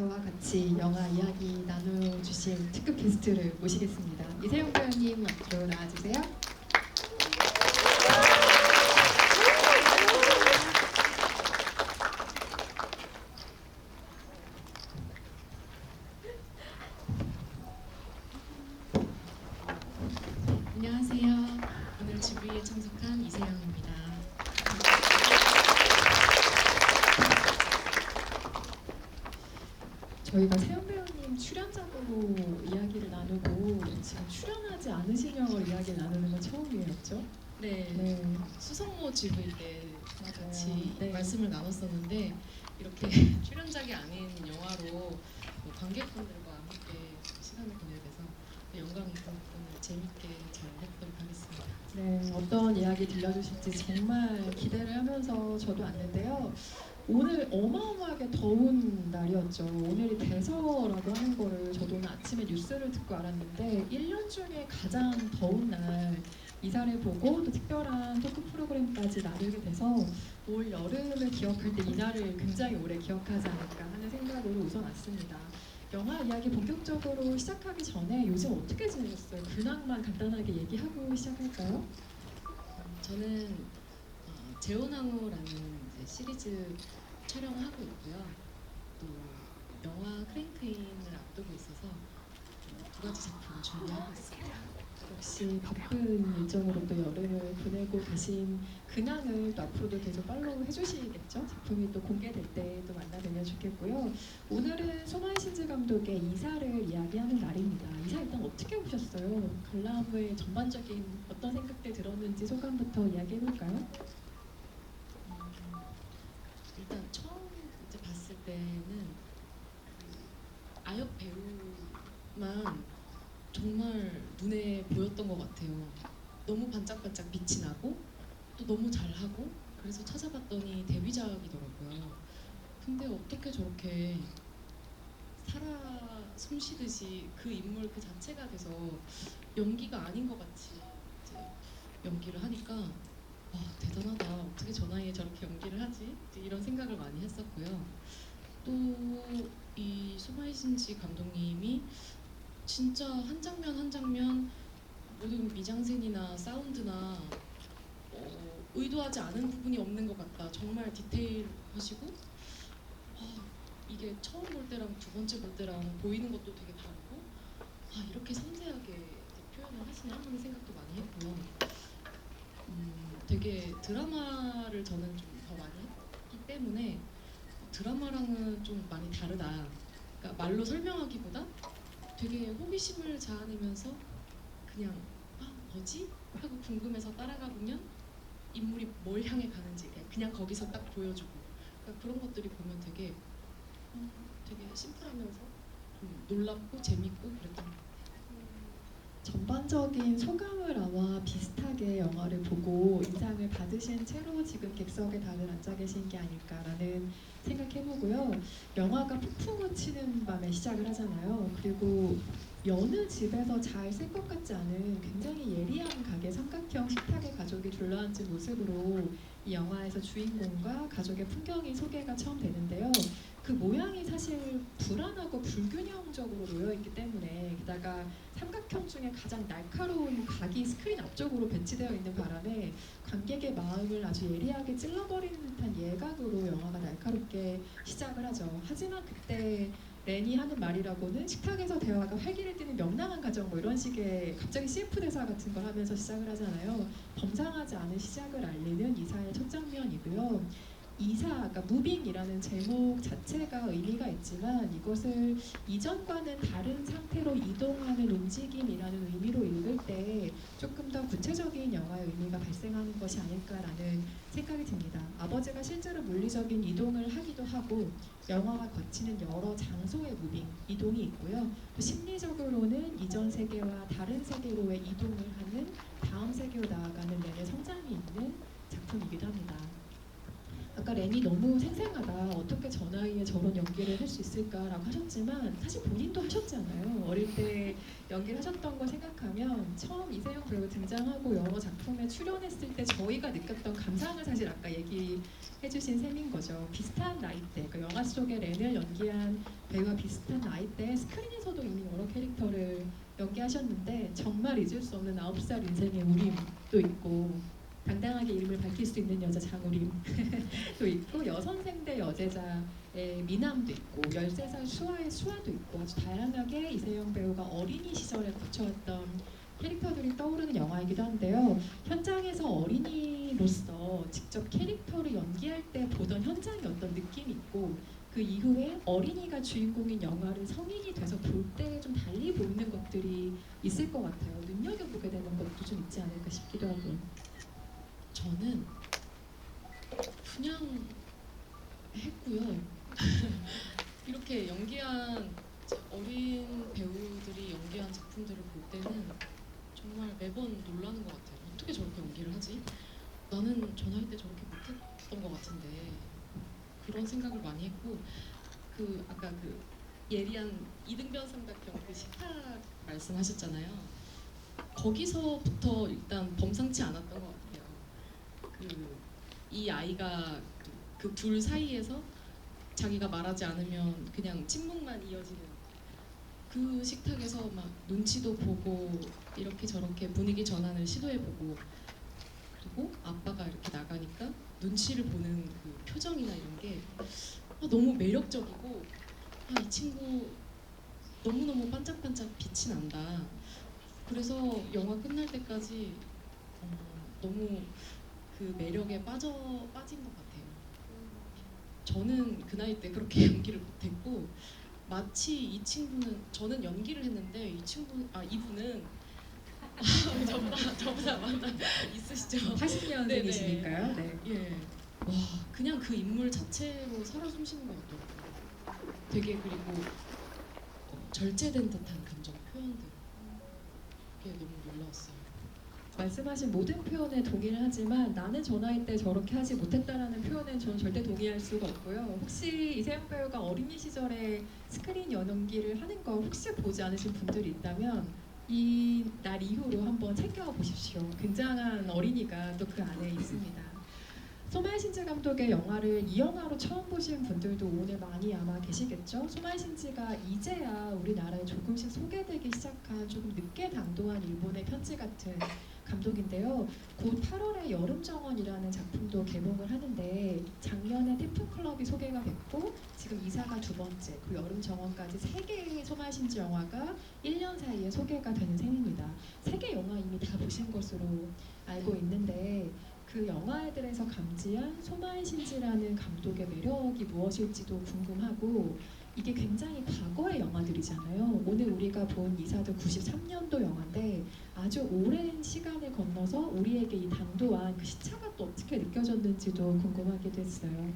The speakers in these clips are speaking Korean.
저와 같이 영화 이야기 나눠주실 특급 게스트를 모시겠습니다. 이세영 배우님 앞으로 나와주세요. 안녕하세요. 오늘 GV에 참석한 이세영입니다. 저희가 세영 배우님 출연작으로 이야기를 나누고 지금 출연하지 않으신 영화로 이야기를 나누는 건 처음이었죠? 네, 네, 수성모 GV 때 맞아요. 같이 네. 말씀을 나눴었는데 이렇게 출연작이 아닌 영화로 뭐 관객분들과 함께 시간을 보내게 돼서 영광이고 오늘 재밌게 잘 해보도록 하겠습니다. 네, 어떤 이야기 들려주실지 정말 기대를 하면서 저도 왔는데요. 오늘 어마어마하게 더운 날이었죠. 오늘이 대서라고 하는 거를 저도 오늘 아침에 뉴스를 듣고 알았는데 1년 중에 가장 더운 날 이사를 보고 또 특별한 토크 프로그램까지 나누게 돼서 올 여름을 기억할 때 이 날을 굉장히 오래 기억하지 않을까 하는 생각으로 우선 왔습니다. 영화 이야기 본격적으로 시작하기 전에 요즘 어떻게 지내셨어요? 근황만 간단하게 얘기하고 시작할까요? 저는 재혼항우라는 이제 시리즈 촬영하고 있고요. 또 영화 크랭크인을 앞두고 있어서 두 가지 작품 준비하고 있습니다. 역시 바쁜 일정으로 또 여름을 보내고 계신 근황을 또 앞으로도 계속 팔로우 해주시겠죠? 작품이 또 공개될 때 또 만나뵈면 좋겠고요. 오늘은 소마이 신지 감독의 이사를 이야기하는 날입니다. 이사 일단 어떻게 보셨어요? 관람후에 전반적인 어떤 생각들 들었는지 소감부터 이야기해볼까요? 일단 처음 이제 봤을 때는 그 아역 배우만 정말 눈에 보였던 것 같아요. 너무 반짝반짝 빛이 나고 또 너무 잘하고 그래서 찾아봤더니 데뷔작이더라고요. 근데 어떻게 저렇게 살아 숨쉬듯이 그 인물 그 자체가 돼서 연기가 아닌 것 같이 이제 연기를 하니까 와 대단하다. 어떻게 저 나이에 저렇게 연기를 하지? 이제 이런 생각을 많이 했었고요. 또 이 소마이 신지 감독님이 진짜 한 장면 한 장면 모든 미장센이나 사운드나 의도하지 않은 부분이 없는 것 같다. 정말 디테일하시고 이게 처음 볼 때랑 두 번째 볼 때랑 보이는 것도 되게 다르고 이렇게 섬세하게 이제 표현을 하시나 하는 생각도 많이 했고요. 되게 드라마를 저는 좀 더 많이 했기 때문에 드라마랑은 좀 많이 다르다. 그러니까 말로 설명하기보다 되게 호기심을 자아내면서 그냥 뭐지? 하고 궁금해서 따라가 보면 인물이 뭘 향해 가는지 그냥 거기서 딱 보여주고 그러니까 그런 것들이 보면 되게 심플하면서 좀 놀랍고 재밌고 그랬던 것 같아요. 전반적인 소감을 아마 비슷하게 영화를 보고 인상을 받으신 채로 지금 객석에 다들 앉아 계신 게 아닐까라는 생각해보고요. 영화가 폭풍우 치는 밤에 시작을 하잖아요. 그리고 여느 집에서 잘 쓸 것 같지 않은 굉장히 예리한 가게 삼각형 식탁의 가족이 둘러앉은 모습으로 이 영화에서 주인공과 가족의 풍경이 소개가 처음 되는데요. 그 모양이 사실 불안하고 불균형적으로 놓여있기 때문에 게다가 삼각형 중에 가장 날카로운 각이 스크린 앞쪽으로 배치되어 있는 바람에 관객의 마음을 아주 예리하게 찔러버리는 듯한 예각으로 영화가 날카롭게 시작을 하죠. 하지만 그때 렌이 하는 말이라고는 식탁에서 대화가 활기를 띠는 명랑한 가정 뭐 이런 식의 갑자기 CF 대사 같은 걸 하면서 시작을 하잖아요. 범상하지 않은 시작을 알리는 이사의 첫 장면이고요. 이사, 그러니까 무빙이라는 제목 자체가 의미가 있지만 이것을 이전과는 다른 상태로 이동하는 움직임이라는 의미로 읽을 때 조금 더 구체적인 영화의 의미가 발생하는 것이 아닐까라는 생각이 듭니다. 아버지가 실제로 물리적인 이동을 하기도 하고 영화가 거치는 여러 장소의 무빙, 이동이 있고요. 또 심리적으로는 이전 세계와 다른 세계로의 이동을 하는 다음 세계로 나아가는 렌의 성장이 있는 작품이기도 합니다. 아까 렌이 너무 생생하다. 어떻게 저 나이에 저런 연기를 할 수 있을까라고 하셨지만 사실 본인도 하셨잖아요. 어릴 때 연기를 하셨던 거 생각하면 처음 이세영 배우 등장하고 여러 작품에 출연했을 때 저희가 느꼈던 감상을 사실 아까 얘기 해주신 셈인 거죠. 비슷한 나이대, 그 영화 속의 렌을 연기한 배우와 비슷한 나이대에 스크린에서도 이미 여러 캐릭터를 연기하셨는데 정말 잊을 수 없는 9살 인생의 우림도 있고 당당하게 이름을 밝힐 수 있는 여자 장우림도 있고 여선생대 여제자의 미남도 있고 13살 수아의 수아도 있고 아주 다양하게 이세영 배우가 어린이 시절에 거쳐왔던 캐릭터들이 떠오르는 영화이기도 한데요. 현장에서 어린이로서 직접 캐릭터를 연기할 때 보던 현장의 어떤 느낌이 있고 그 이후에 어린이가 주인공인 영화를 성인이 돼서 볼 때 좀 달리 보이는 것들이 있을 것 같아요. 눈여겨보게 되는 것도 좀 있지 않을까 싶기도 하고. 저는 그냥 했고요. 이렇게 연기한 어린 배우들이 연기한 작품들을 볼 때는 정말 매번 놀라는 것 같아요. 어떻게 저렇게 연기를 하지? 나는 저 나이 때 저렇게 못했던 것 같은데 그런 생각을 많이 했고 그 아까 그 예리한 이등변 삼각형 그 식탁 말씀하셨잖아요. 거기서부터 일단 범상치 않았던 것 같아요. 그 이 아이가 그 둘 사이에서 자기가 말하지 않으면 그냥 침묵만 이어지는 그 식탁에서 막 눈치도 보고 이렇게 저렇게 분위기 전환을 시도해보고 그리고 아빠가 이렇게 나가니까 눈치를 보는 그 표정이나 이런 게 너무 매력적이고 이 친구 너무너무 반짝반짝 빛이 난다. 그래서 영화 끝날 때까지 너무 그 매력에 빠진 것 같아요. 저는 그 나이 때 그렇게 연기를 못했고 마치 이 친구는 저는 연기를 했는데 이분은 저보다 많아 있으시죠. 80년생이시니까요. 네. 예. 와 그냥 그 인물 자체로 살아 숨쉬는 것 같더라고요. 되게 그리고 절제된 듯한 감정 표현들 그게 너무 놀라웠어요. 말씀하신 모든 표현에 동의를 하지만 나는 저 나이 때 저렇게 하지 못했다라는 표현엔 저는 절대 동의할 수가 없고요. 혹시 이세영 배우가 어린이 시절에 스크린 연기를 하는 걸 혹시 보지 않으신 분들이 있다면 이 날 이후로 한번 챙겨보십시오. 굉장한 어린이가 또 그 안에 있습니다. 소마이 신지 감독의 영화를 이 영화로 처음 보신 분들도 오늘 많이 아마 계시겠죠. 소마이 신지가 이제야 우리나라에 조금씩 소개되기 시작한 조금 늦게 당도한 일본의 편지 같은 감독인데요. 곧 8월에 여름정원이라는 작품도 개봉을 하는데 작년에 태풍클럽이 소개가 됐고 지금 이사가 두 번째, 그 여름정원까지 3개의 소마이 신지 영화가 1년 사이에 소개가 되는 셈입니다. 3개 영화 이미 다 보신 것으로 알고 있는데 그 영화들에서 감지한 소마이 신지라는 감독의 매력이 무엇일지도 궁금하고 이게 굉장히 과거의 영화들이잖아요. 오늘 우리가 본 이사도 93년도 영화인데 아주 오랜 시간을 건너서 우리에게 이 당도한 그 시차가 또 어떻게 느껴졌는지도 궁금하기도 했어요.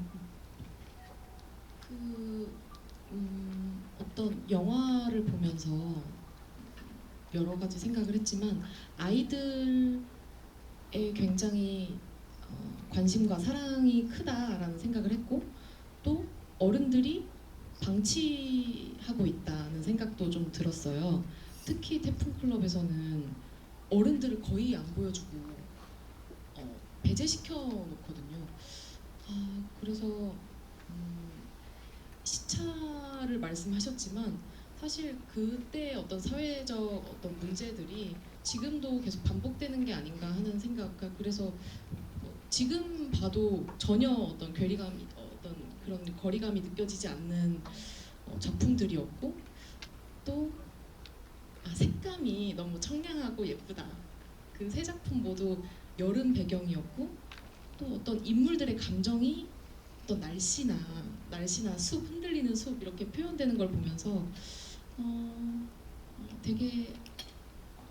어떤 영화를 보면서 여러 가지 생각을 했지만 아이들의 굉장히 관심과 사랑이 크다라는 생각을 했고 또 어른들이 방치하고 있다는 생각도 좀 들었어요. 특히 태풍클럽에서는 어른들을 거의 안 보여주고 배제시켜 놓거든요. 그래서 시차를 말씀하셨지만 사실 그때 어떤 사회적 어떤 문제들이 지금도 계속 반복되는 게 아닌가 하는 생각. 그래서 지금 봐도 전혀 어떤 괴리감이 어떤 그런 거리감이 느껴지지 않는 작품들이었고 또 색감이 너무 청량하고 예쁘다. 그 세 작품 모두 여름 배경이었고 또 어떤 인물들의 감정이 어떤 날씨나 숲 흔들리는 숲 이렇게 표현되는 걸 보면서 되게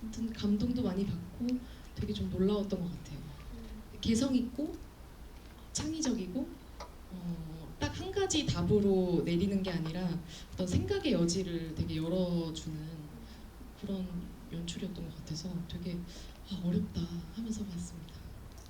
아무튼 감동도 많이 받고 되게 좀 놀라웠던 것 같아요. 개성 있고 창의적이고 딱 한 가지 답으로 내리는 게 아니라 어떤 생각의 여지를 되게 열어주는 그런 연출이었던 것 같아서 되게 어렵다 하면서 봤습니다.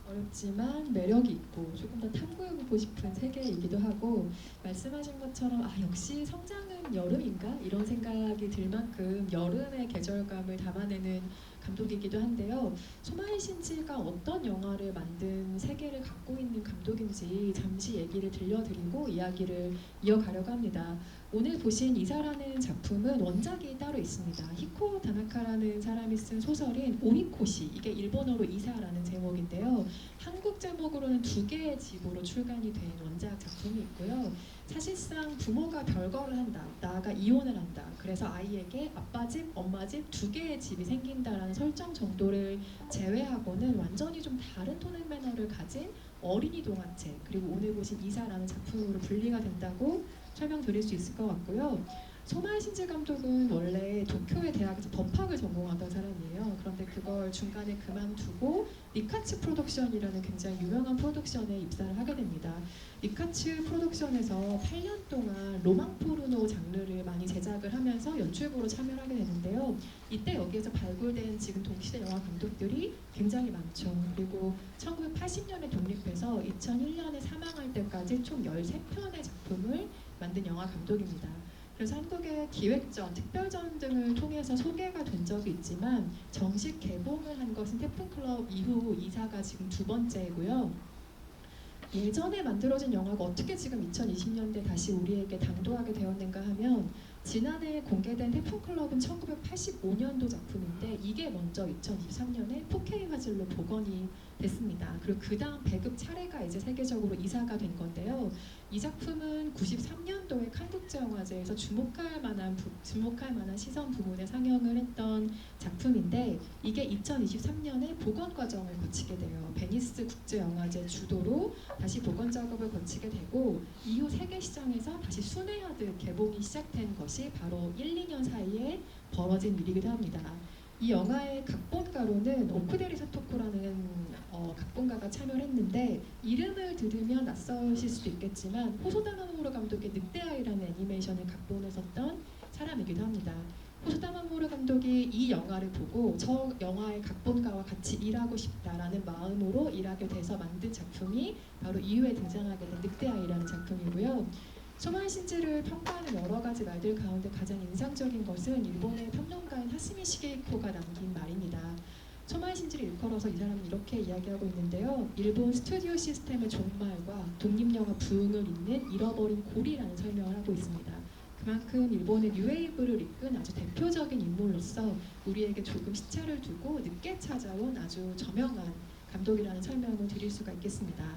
어렵지만 매력이 있고 조금 더 탐구해보고 싶은 세계이기도 하고 말씀하신 것처럼 역시 성장은 여름인가? 이런 생각이 들 만큼 여름의 계절감을 담아내는 감독이기도 한데요. 소마이 신지가 어떤 영화를 만든 세계를 갖고 있는 감독인지 잠시 얘기를 들려드리고 이야기를 이어가려고 합니다. 오늘 보신 이사라는 작품은 원작이 따로 있습니다. 히코 다나카라는 사람이 쓴 소설인 오미코시, 이게 일본어로 이사라는 제목인데요. 한국 제목으로는 2개의 집으로 출간이 된 원작 작품이 있고요. 사실상 부모가 별거를 한다, 나아가 이혼을 한다. 그래서 아이에게 아빠 집, 엄마 집 2개의 집이 생긴다라는 설정 정도를 제외하고는 완전히 좀 다른 톤앤 매너를 가진 어린이 동화책, 그리고 오늘 보신 이사라는 작품으로 분리가 된다고 설명드릴 수 있을 것 같고요. 소마이 신지 감독은 원래 도쿄의 대학에서 법학을 전공하던 사람이에요. 그런데 그걸 중간에 그만두고 니카츠 프로덕션이라는 굉장히 유명한 프로덕션에 입사를 하게 됩니다. 니카츠 프로덕션에서 8년 동안 로망 포르노 장르를 많이 제작을 하면서 연출부로 참여를 하게 되는데요. 이때 여기에서 발굴된 지금 동시대 영화 감독들이 굉장히 많죠. 그리고 1980년에 독립해서 2001년에 사망할 때까지 총 13편의 작품을 만든 영화 감독입니다. 그래서 한국의 기획전, 특별전 등을 통해서 소개가 된 적이 있지만 정식 개봉을 한 것은 태풍클럽 이후 이사가 지금 2번째고요. 예전에 만들어진 영화가 어떻게 지금 2020년대 다시 우리에게 당도하게 되었는가 하면 지난해 공개된 태풍클럽은 1985년도 작품인데 이게 먼저 2023년에 4K 화질로 복원이 됐습니다. 그리고 그 다음 배급 차례가 이제 세계적으로 이사가 된 건데요. 이 작품은 93년도에 칸국제영화제에서 주목할 만한 시선 부문에 상영을 했던 작품인데 이게 2023년에 복원 과정을 거치게 돼요. 베니스 국제영화제 주도로 다시 복원 작업을 거치게 되고 이후 세계 시장에서 다시 순회하듯 개봉이 시작된 것이 바로 1, 2년 사이에 벌어진 일이기도 합니다. 이 영화의 각본가로는 오쿠데리 사토코라는 각본가가 참여를 했는데 이름을 들으면 낯설실 수도 있겠지만 호소다 마모루 감독의 늑대아이라는 애니메이션을 각본을 썼던 사람이기도 합니다. 호소다 마모루 감독이 이 영화를 보고 저 영화의 각본가와 같이 일하고 싶다라는 마음으로 일하게 돼서 만든 작품이 바로 이후에 등장하게 된 늑대아이라는 작품이고요. 소마이 신지를 평가하는 여러 가지 말들 가운데 가장 인상적인 것은 일본의 평론가인 하스미 시게이코가 남긴 말입니다. 소마이 신지를 일컬어서 이 사람은 이렇게 이야기하고 있는데요. 일본 스튜디오 시스템의 종말과 독립영화 부흥을 잇는 잃어버린 고리라는 설명을 하고 있습니다. 그만큼 일본의 뉴웨이브를 이끈 아주 대표적인 인물로서 우리에게 조금 시차를 두고 늦게 찾아온 아주 저명한 감독이라는 설명을 드릴 수가 있겠습니다.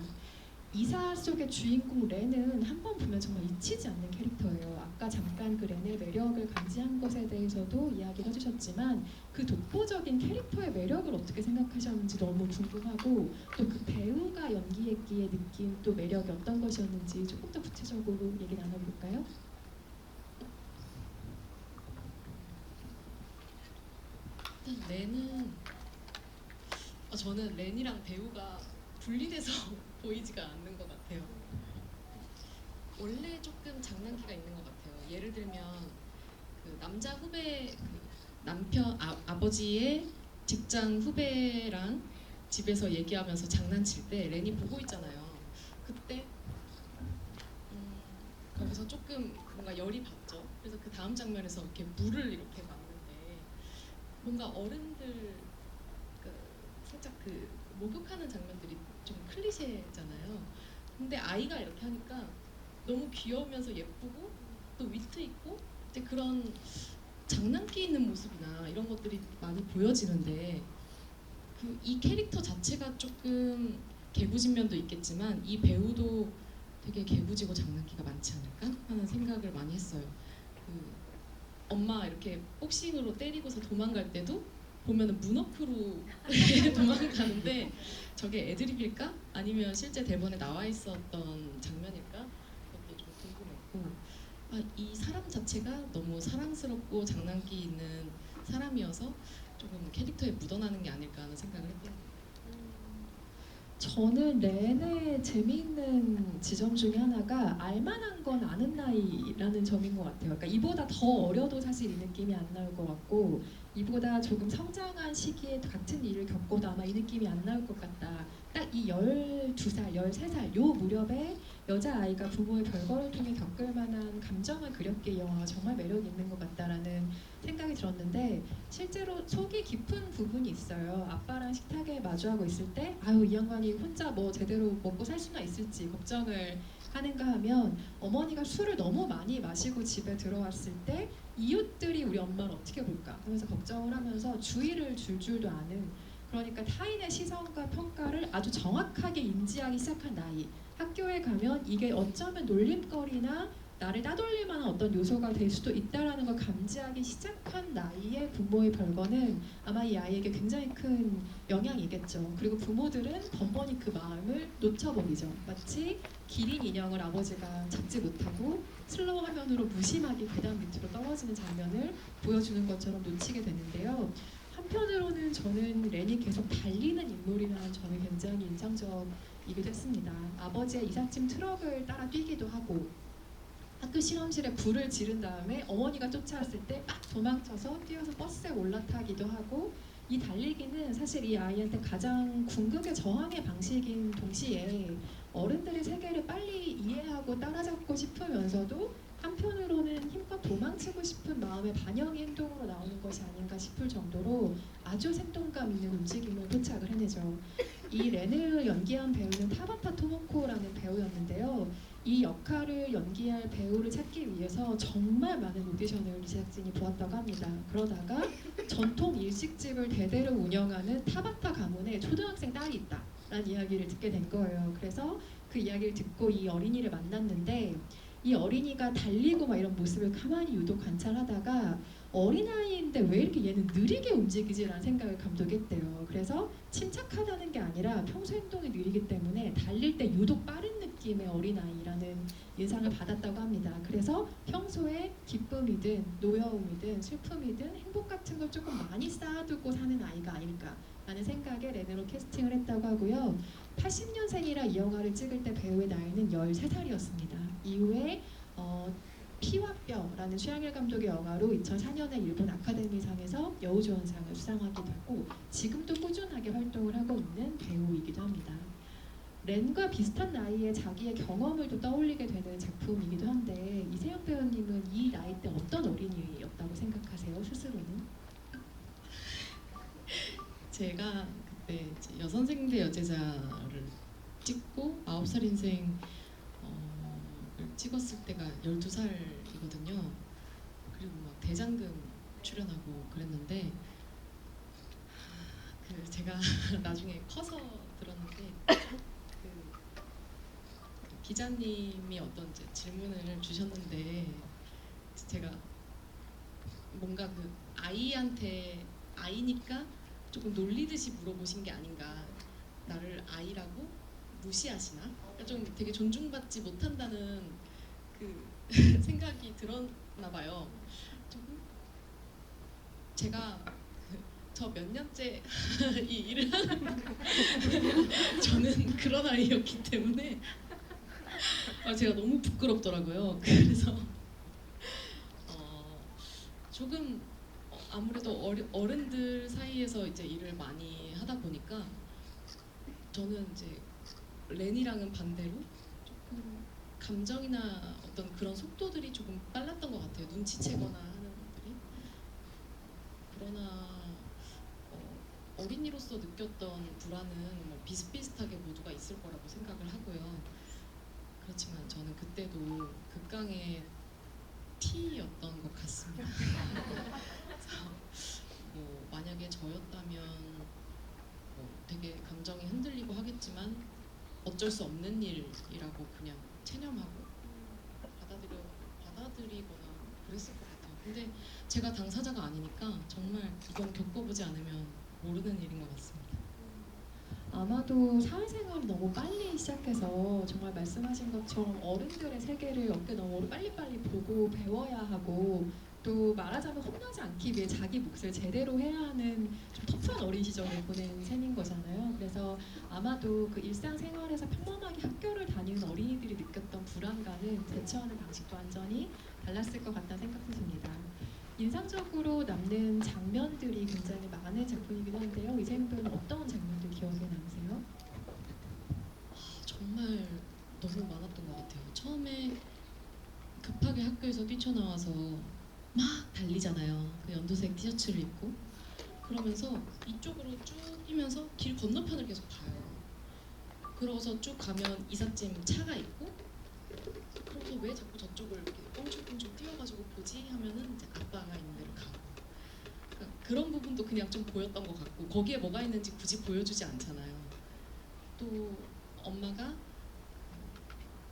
이사 속의 주인공 렌은 한 번 보면 정말 잊히지 않는 캐릭터예요. 아까 잠깐 그 렌의 매력을 감지한 것에 대해서도 이야기를 해주셨지만 그 독보적인 캐릭터의 매력을 어떻게 생각하셨는지 너무 궁금하고 또 그 배우가 연기했기에 느낀 또 매력이 어떤 것이었는지 조금 더 구체적으로 얘기 나눠볼까요? 일단 렌은 저는 렌이랑 배우가 분리돼서 보이지가 않는 것 같아요. 원래 조금 장난기가 있는 것 같아요. 예를 들면 그 남자 후배 남편 아버지의 직장 후배랑 집에서 얘기하면서 장난칠 때 렌이 보고 있잖아요. 그때 거기서 조금 뭔가 열이 받죠. 그래서 그 다음 장면에서 이렇게 물을 이렇게 맞는데 뭔가 어른들 살짝 그 목욕하는 장면들이 좀 클리셰잖아요. 근데 아이가 이렇게 하니까 너무 귀여우면서 예쁘고 또 위트 있고 이제 그런 장난기 있는 모습이나 이런 것들이 많이 보여지는데 이 캐릭터 자체가 조금 개구진 면도 있겠지만 이 배우도 되게 개구지고 장난기가 많지 않을까 하는 생각을 많이 했어요. 엄마 이렇게 복싱으로 때리고서 도망갈 때도 보면은 문어크로 도망가는데 저게 애드립일까? 아니면 실제 대본에 나와 있었던 장면일까? 그것도 좀 궁금했고 이 사람 자체가 너무 사랑스럽고 장난기 있는 사람이어서 조금 캐릭터에 묻어나는 게 아닐까 하는 생각을 했고요. 저는 렌의 재미있는 지점 중에 하나가 알만한 건 아는 나이라는 점인 것 같아요. 그러니까 이보다 더 어려도 사실 이 느낌이 안 나올 것 같고 이보다 조금 성장한 시기에 같은 일을 겪어도 아마 이 느낌이 안 나올 것 같다. 딱 이 12살, 13살 요 무렵에 여자아이가 부모의 별거를 통해 겪을 만한 감정을 그렸기에 이 영화가 정말 매력이 있는 것 같다라는 생각이 들었는데 실제로 속이 깊은 부분이 있어요. 아빠랑 식탁에 마주하고 있을 때 아유 이 양반이 혼자 뭐 제대로 먹고 살 수나 있을지 걱정을 하는가 하면 어머니가 술을 너무 많이 마시고 집에 들어왔을 때 이웃들이 우리 엄마를 어떻게 볼까 하면서 걱정을 하면서 주의를 줄 줄도 아는 그러니까 타인의 시선과 평가를 아주 정확하게 인지하기 시작한 나이 학교에 가면 이게 어쩌면 놀림거리나 나를 따돌릴 만한 어떤 요소가 될 수도 있다라는 걸 감지하기 시작한 나이에 부모의 별거는 아마 이 아이에게 굉장히 큰 영향이겠죠. 그리고 부모들은 번번이 그 마음을 놓쳐버리죠. 마치 기린 인형을 아버지가 잡지 못하고 슬로우 화면으로 무심하게 계단 밑으로 떨어지는 장면을 보여주는 것처럼 놓치게 되는데요. 한편으로는 저는 렌이 계속 달리는 인물이라는 점이 굉장히 인상적이기도 했습니다. 아버지의 이삿짐 트럭을 따라 뛰기도 하고 학교 실험실에 불을 지른 다음에 어머니가 쫓아왔을 때 막 도망쳐서 뛰어서 버스에 올라타기도 하고 이 달리기는 사실 이 아이한테 가장 궁극의 저항의 방식인 동시에 어른들의 세계를 빨리 이해하고 따라잡고 싶으면서도 한편으로는 힘껏 도망치고 싶은 마음의 반영의 행동으로 나오는 것이 아닌가 싶을 정도로 아주 생동감 있는 움직임을 포착을 해내죠. 이 렌을 연기한 배우는 타바타 토모코라는 배우였는데요. 이 역할을 연기할 배우를 찾기 위해서 정말 많은 오디션을 이 제작진이 보았다고 합니다. 그러다가 전통 일식집을 대대로 운영하는 타바타 가문에 초등학생 딸이 있다라는 이야기를 듣게 된 거예요. 그래서 그 이야기를 듣고 이 어린이를 만났는데 이 어린이가 달리고 막 이런 모습을 가만히 유독 관찰하다가 어린아이인데 왜 이렇게 얘는 느리게 움직이지라는 생각을 감독이 했대요. 그래서 침착하다는 게 아니라 평소 행동이 느리기 때문에 달릴 때 유독 빠른 느낌의 어린아이라는 인상을 받았다고 합니다. 그래서 평소에 기쁨이든 노여움이든 슬픔이든 행복 같은 걸 조금 많이 쌓아두고 사는 아이가 아닐까라는 생각에 렌으로 캐스팅을 했다고 하고요. 80년생이라 이 영화를 찍을 때 배우의 나이는 13살이었습니다. 이후에 피와 뼈라는 최양일 감독의 영화로 2004년에 일본 아카데미상에서 여우조연상을 수상하기도 했고 지금도 꾸준하게 활동을 하고 있는 배우이기도 합니다. 렌과 비슷한 나이에 자기의 경험을 또 떠올리게 되는 작품이기도 한데 이세영 배우님은 이 나이 때 어떤 어린이였다고 생각하세요? 스스로는? 제가 그때 이제 여선생대 여제자를 찍고 9살 인생 을 찍었을 때가 12살이거든요. 그리고 막 대장금 출연하고 그랬는데 그 제가 나중에 커서 들었는데 그 기자님이 어떤 이제 질문을 주셨는데 제가 뭔가 그 아이한테 아이니까 조금 놀리듯이 물어보신 게 아닌가. 나를 아이라고 무시하시나? 그러니까 좀 되게 존중받지 못한다는 그 생각이 들었나 봐요. 조금 제가 저 몇 년째 이 일을 하는 저는 그런 아이였기 때문에 제가 너무 부끄럽더라고요. 그래서 조금 아무래도 어른들 사이에서 이제 일을 많이 하다 보니까 저는 이제 렌이랑은 반대로 조금 감정이나 어떤 그런 속도들이 조금 빨랐던 것 같아요. 눈치채거나 하는 것들이. 그러나 어린이로서 느꼈던 불안은 뭐 비슷비슷하게 모두가 있을 거라고 생각을 하고요. 그렇지만 저는 그때도 극강의 T였던 것 같습니다. 그래서 뭐 만약에 저였다면 뭐 되게 감정이 흔들리고 하겠지만 어쩔 수 없는 일이라고 그냥 체념하고 받아들이거나 그랬을 것 같아요. 근데 제가 당사자가 아니니까 정말 이건 겪어보지 않으면 모르는 일인 것 같습니다. 아마도 사회생활을 너무 빨리 시작해서 정말 말씀하신 것처럼 어른들의 세계를 어깨너머로 빨리빨리 보고 배워야 하고 또 말하자면 혼나지 않기 위해 자기 몫을 제대로 해야 하는 좀 터프한 어린 시절을 보낸 셈인 거잖아요. 그래서 아마도 그 일상생활에서 평범하게 학교를 다니는 어린이들이 느꼈던 불안감은 대처하는 방식도 완전히 달랐을 것 같다는 생각도 듭니다. 인상적으로 남는 장면들이 굉장히 많은 작품이기도 한데요. 이세영 배우는 어떤 장면들 기억에 남으세요? 정말 너무 많았던 것 급하게 학교에서 뛰쳐나와서 막 달리잖아요. 그 연두색 티셔츠를 입고 그러면서 이쪽으로 쭉 뛰면서 길 건너편을 계속 봐요. 그러고서 쭉 가면 이삿짐 차가 있고 그러면서 왜 자꾸 저쪽을 이렇게 껑충껑충 뛰어가지고 보지 하면은 이제 아빠가 있는 데로 가고 그러니까 그런 부분도 그냥 좀 보였던 것 같고 거기에 뭐가 있는지 굳이 보여주지 않잖아요. 또 엄마가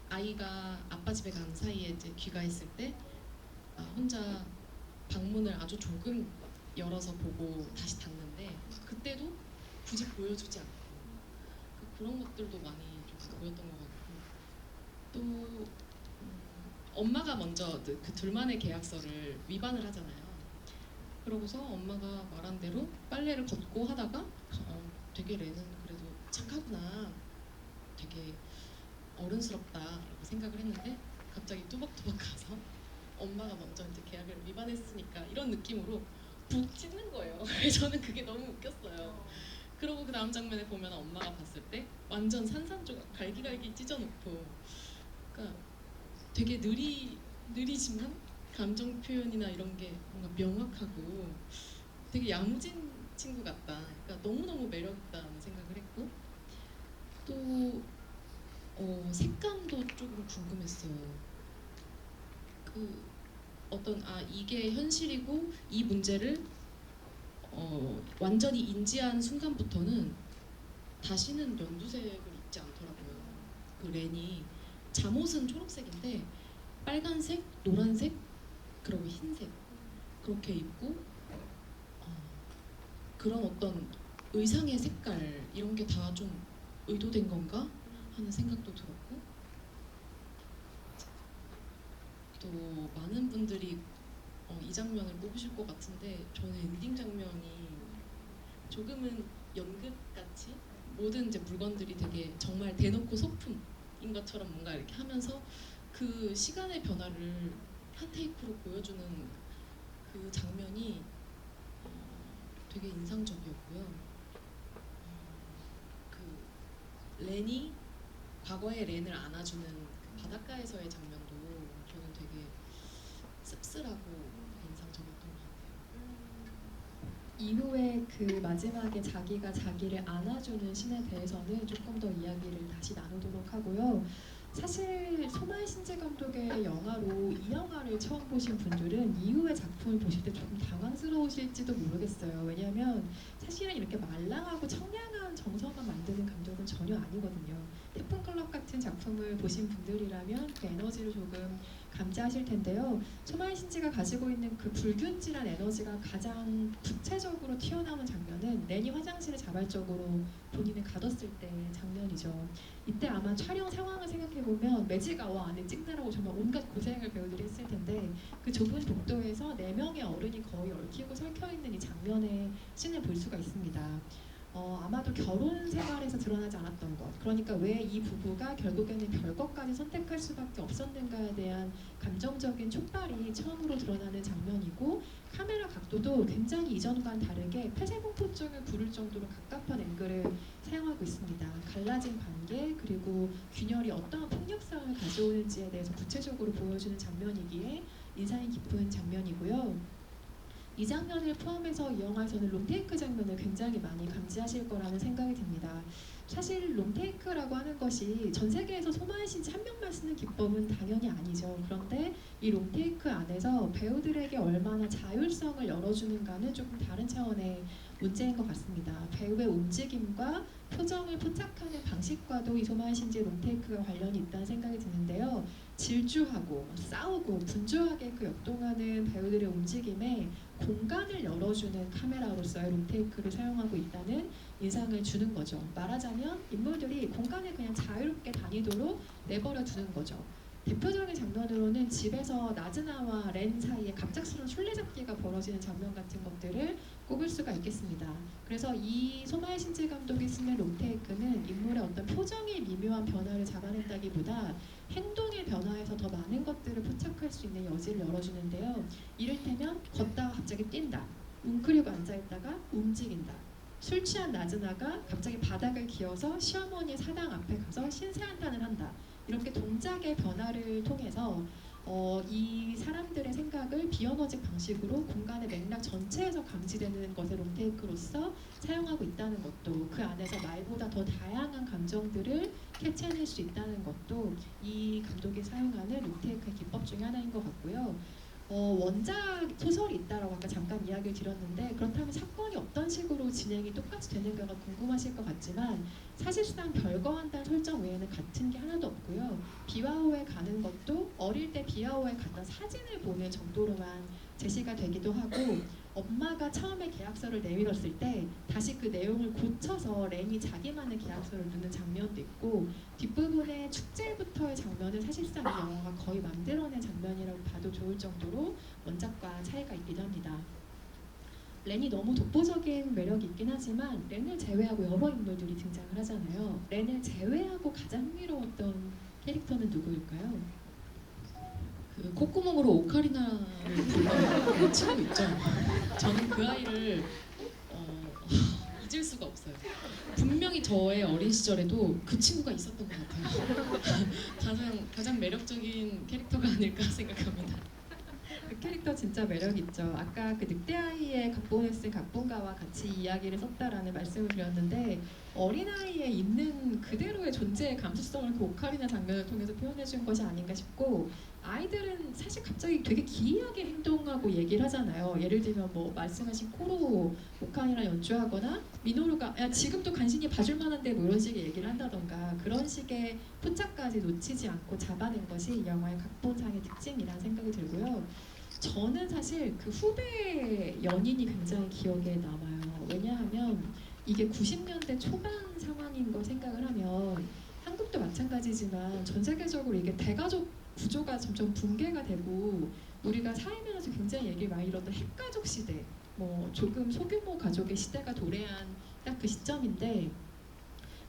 아이가 아빠 집에 간 사이에 이제 귀가했을 때 혼자 방문을 아주 조금 열어서 보고 다시 닫는데 그때도 굳이 보여주지 않고 그런 것들도 많이 좀 보였던 것 같고 또 엄마가 먼저 그 둘만의 계약서를 위반을 하잖아요. 그러고서 엄마가 말한 대로 빨래를 걷고 하다가 되게 레는 그래도 착하구나 되게 어른스럽다라고 생각을 했는데 갑자기 뚜벅뚜벅 가서 엄마가 먼저 이제 계약을 위반했으니까 이런 느낌으로 북 찢는 거예요. 저는 그게 너무 웃겼어요. 그러고 그 다음 장면에 보면 엄마가 봤을 때 완전 산산조각 갈기갈기 찢어놓고 그러니까 되게 느리지만 감정 표현이나 이런 게 뭔가 명확하고 되게 야무진 친구 같다. 그러니까 너무너무 매력있다는 생각을 했고 또 색감도 조금 궁금했어요. 그 어떤 이게 현실이고 이 문제를 완전히 인지한 순간부터는 다시는 연두색을 입지 않더라고요. 그 렌이 잠옷은 초록색인데 빨간색, 노란색, 그리고 흰색 그렇게 입고 그런 어떤 의상의 색깔 이런 게 다 좀 의도된 건가 하는 생각도 들었고 또 많은 분들이 이 장면을 꼽으실 것 같은데 저는 엔딩 장면이 조금은 연극같이 모든 이제 물건들이 되게 정말 대놓고 소품인 것처럼 뭔가 이렇게 하면서 그 시간의 변화를 한 테이크로 보여주는 그 장면이 되게 인상적이었고요. 그 렌이 과거의 렌을 안아주는 그 바닷가에서의 장면도 저는 되게 씁쓸하고 인상적이었던 것 같아요. 이후에 그 마지막에 자기가 자기를 안아주는 신에 대해서는 조금 더 이야기를 다시 나누도록 하고요. 사실 소마이 신지 감독의 영화로 이 영화를 처음 보신 분들은 이후의 작품을 보실 때 조금 당황스러우실지도 모르겠어요. 왜냐하면 사실은 이렇게 말랑하고 청량한 정서만 만드는 감독은 전혀 아니거든요. 태풍클럽 같은 작품을 보신 분들이라면 그 에너지를 조금 감지하실 텐데요. 소마이 신지가 가지고 있는 그 불균질한 에너지가 가장 구체적으로 튀어나오는 장면은 렌이 화장실에 자발적으로 본인을 가뒀을 때 장면이죠. 이때 아마 촬영 상황을 생각해보면 매직아워 안에 찍느라고 정말 온갖 고생을 배우들이 했을 텐데 그 좁은 복도에서 4명의 어른이 거의 얽히고 설켜있는 이 장면의 씬을 볼 수가 있습니다. 아마도 결혼 생활에서 드러나지 않았던 것, 그러니까 왜 이 부부가 결국에는 별것까지 선택할 수밖에 없었는가에 대한 감정적인 촉발이 처음으로 드러나는 장면이고 카메라 각도도 굉장히 이전과는 다르게 폐쇄공포증을 부를 정도로 갑갑한 앵글을 사용하고 있습니다. 갈라진 관계 그리고 균열이 어떠한 폭력성을 가져오는지에 대해서 구체적으로 보여주는 장면이기에 인상이 깊은 장면이고요. 이 장면을 포함해서 이 영화에서는 롱테이크 장면을 굉장히 많이 감지하실 거라는 생각이 듭니다. 사실 롱테이크라고 하는 것이 전 세계에서 소마의 신지 한 명만 쓰는 기법은 당연히 아니죠. 그런데 이 롱테이크 안에서 배우들에게 얼마나 자율성을 열어주는가는 조금 다른 차원의 문제인 것 같습니다. 배우의 움직임과 표정을 포착하는 방식과도 이 소마의 신지의 롱테이크가 관련이 있다는 생각이 드는데요. 질주하고 싸우고 분주하게 그 역동하는 배우들의 움직임에 공간을 열어주는 카메라로서의 롱테이크를 사용하고 있다는 인상을 주는 거죠. 말하자면 인물들이 공간에 그냥 자유롭게 다니도록 내버려 두는 거죠. 대표적인 장면으로는 집에서 나즈나와 렌 사이에 갑작스러운 술래잡기가 벌어지는 장면 같은 것들을 꼽을 수가 있겠습니다. 그래서 이 소마의 신지 감독이 쓰는 롱테이크는 인물의 어떤 표정의 미묘한 변화를 잡아낸다기보다 행동의 변화에서 더 많은 것들을 포착할 수 있는 여지를 열어주는데요. 이를테면 걷다가 갑자기 뛴다, 웅크리고 앉아있다가 움직인다, 술 취한 나즈나가 갑자기 바닥을 기어서 시어머니의 사당 앞에 가서 신세 한탄을 한다. 이렇게 동작의 변화를 통해서 이 사람들의 생각을 비언어직 방식으로 공간의 맥락 전체에서 감지되는 것의 롱테이크로서 사용하고 있다는 것도, 그 안에서 말보다 더 다양한 감정들을 캐치해낼 수 있다는 것도 이 감독이 사용하는 롱테이크의 기법 중에 하나인 것 같고요. 원작 소설이 있다라고 아까 잠깐 이야기를 드렸는데, 그렇다면 사건이 어떤 식으로 진행이 똑같이 되는가가 궁금하실 것 같지만 사실상 별거한다는 설정 외에는 같은 게 하나도 없고요. 비와호에 가는 것도 어릴 때 비와호에 갔던 사진을 보는 정도로만 제시가 되기도 하고, 엄마가 처음에 계약서를 내밀었을 때 다시 그 내용을 고쳐서 렌이 자기만의 계약서를 넣는 장면도 있고, 뒷부분의 축제부터의 장면은 사실상 이 영화가 거의 만들어낸 장면이라고 봐도 좋을 정도로 원작과 차이가 있기도 합니다. 렌이 너무 독보적인 매력이 있긴 하지만 렌을 제외하고 여러 인물들이 등장을 하잖아요. 렌을 제외하고 가장 흥미로웠던 캐릭터는 누구일까요? 그 콧구멍으로 오카리나를 불러는 친구 있죠. 저는 그 아이를 잊을 수가 없어요. 분명히 저의 어린 시절에도 그 친구가 있었던 것 같아요. 가장 매력적인 캐릭터가 아닐까 생각합니다. 그 캐릭터 진짜 매력 있죠. 아까 그 늑대아이의 각본을 쓴 각본가와 같이 이야기를 썼다라는 말씀을 드렸는데, 어린아이에 있는 그대로의 존재의 감수성을 그 오카리나 장면을 통해서 표현해준 것이 아닌가 싶고, 아이들은 사실 갑자기 되게 기이하게 행동하고 얘기를 하잖아요. 예를 들면 뭐 말씀하신 코로 오카리나 연주하거나 미노루가 야 지금도 간신히 봐줄 만한데 뭐 이런 식의 얘기를 한다던가, 그런 식의 포착까지 놓치지 않고 잡아낸 것이 이 영화의 각본상의 특징이라는 생각이 들고요. 저는 사실 그 후배 연인이 굉장히 기억에 남아요. 왜냐하면 이게 90년대 초반 상황인 걸 생각을 하면, 한국도 마찬가지지만 전 세계적으로 이게 대가족 구조가 점점 붕괴가 되고, 우리가 살면서 굉장히 얘기를 많이 들었던 핵가족 시대, 뭐 조금 소규모 가족의 시대가 도래한 딱 그 시점인데,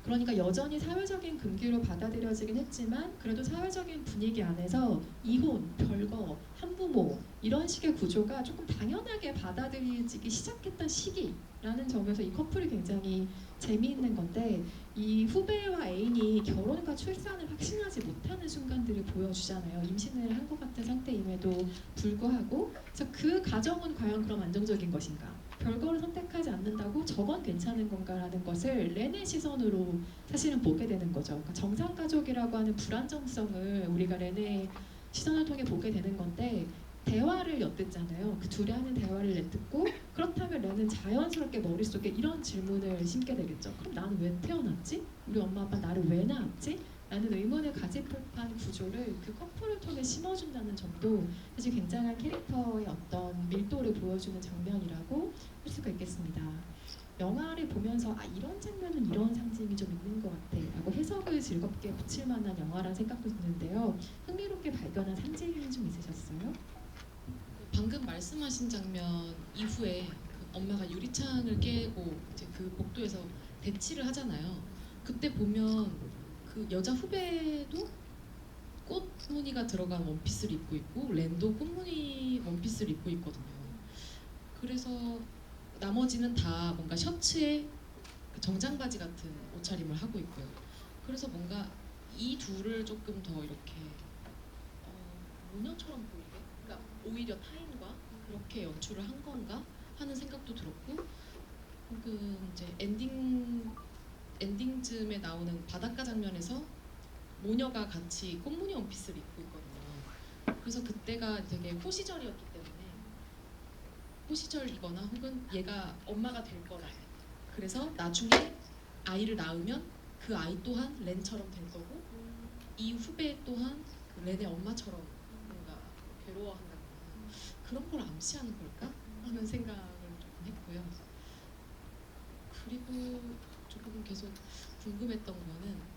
그러니까 여전히 사회적인 금기로 받아들여지긴 했지만 그래도 사회적인 분위기 안에서 이혼, 별거, 한부모 이런 식의 구조가 조금 당연하게 받아들여지기 시작했던 시기라는 점에서 이 커플이 굉장히 재미있는 건데, 이 후배와 애인이 결혼과 출산을 확신하지 못하는 순간들을 보여주잖아요. 임신을 한 것 같은 상태임에도 불구하고. 그래서 그 가정은 과연 그럼 안정적인 것인가? 별거를 선택하지 않는다고 저건 괜찮은 건가라는 것을 렌의 시선으로 사실은 보게 되는 거죠. 그러니까 정상 가족이라고 하는 불안정성을 우리가 렌의 시선을 통해 보게 되는 건데, 대화를 엿듣잖아요. 그 둘이 하는 대화를 엿듣고, 그렇다면 렌은 자연스럽게 머릿속에 이런 질문을 심게 되겠죠. 그럼 나는 왜 태어났지? 우리 엄마 아빠 나를 왜 낳았지? 라는 의문을 가질 법한 구조를 그 커플을 통해 심어준다는 점도 사실 굉장한 캐릭터의 어떤 밀도를 보여주는 장면이라고 할 수가 있겠습니다. 영화를 보면서 이런 장면은 이런 상징이 좀 있는 것 같아 라고 해석을 즐겁게 붙일 만한 영화라는 생각도 드는데요. 흥미롭게 발견한 상징이 좀 있으셨어요? 방금 말씀하신 장면 이후에 그 엄마가 유리창을 깨고 이제 그 복도에서 대치를 하잖아요. 그때 보면 그 여자 후배도 꽃무늬가 들어간 원피스를 입고 있고 렌도 꽃무늬 원피스를 입고 있거든요. 그래서 나머지는 다 뭔가 셔츠에 그 정장 바지 같은 옷차림을 하고 있고요. 그래서 뭔가 이 둘을 조금 더 이렇게 모녀처럼 보이게, 그러니까 오히려 타인과 그렇게 연출을 한 건가 하는 생각도 들었고, 혹은 이제 엔딩쯤에 나오는 바닷가 장면에서 모녀가 같이 꽃무늬 원피스를 입고 있거든요. 그래서 그때가 되게 호시절이었기 때문에 호시절이거나 혹은 얘가 엄마가 될 거라, 그래서 나중에 아이를 낳으면 그 아이 또한 렌처럼 될 거고 이 후배 또한 그 렌의 엄마처럼 뭔가 괴로워한다거나 그런 걸 암시하는 걸까 하는 생각을 조금 했고요. 그리고 조금 계속 궁금했던 거는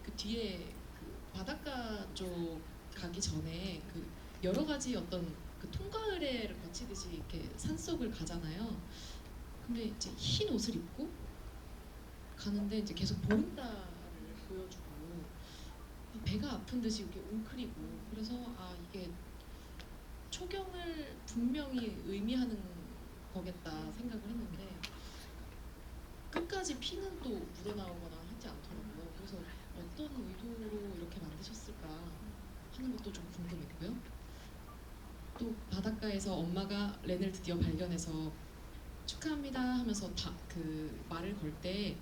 그 뒤에 그 바닷가 쪽 가기 전에 그 여러 가지 어떤 그 통과 의례를 거치듯이 이렇게 산속을 가잖아요. 근데 이제 흰 옷을 입고 가는데 이제 계속 보른다를 보여주고 배가 아픈 듯이 이렇게 웅크리고, 그래서 이게 초경을 분명히 의미하는 거겠다 생각을 했는데 끝까지 피는 또 묻어나오거나 하지 않더라고요. 그래서 어떤 의도로 이렇게 만드셨을까 하는 것도 좀 궁금했고요. 또 바닷가에서 엄마가 렌을 드디어 발견해서 축하합니다 하면서 그 말을 걸 때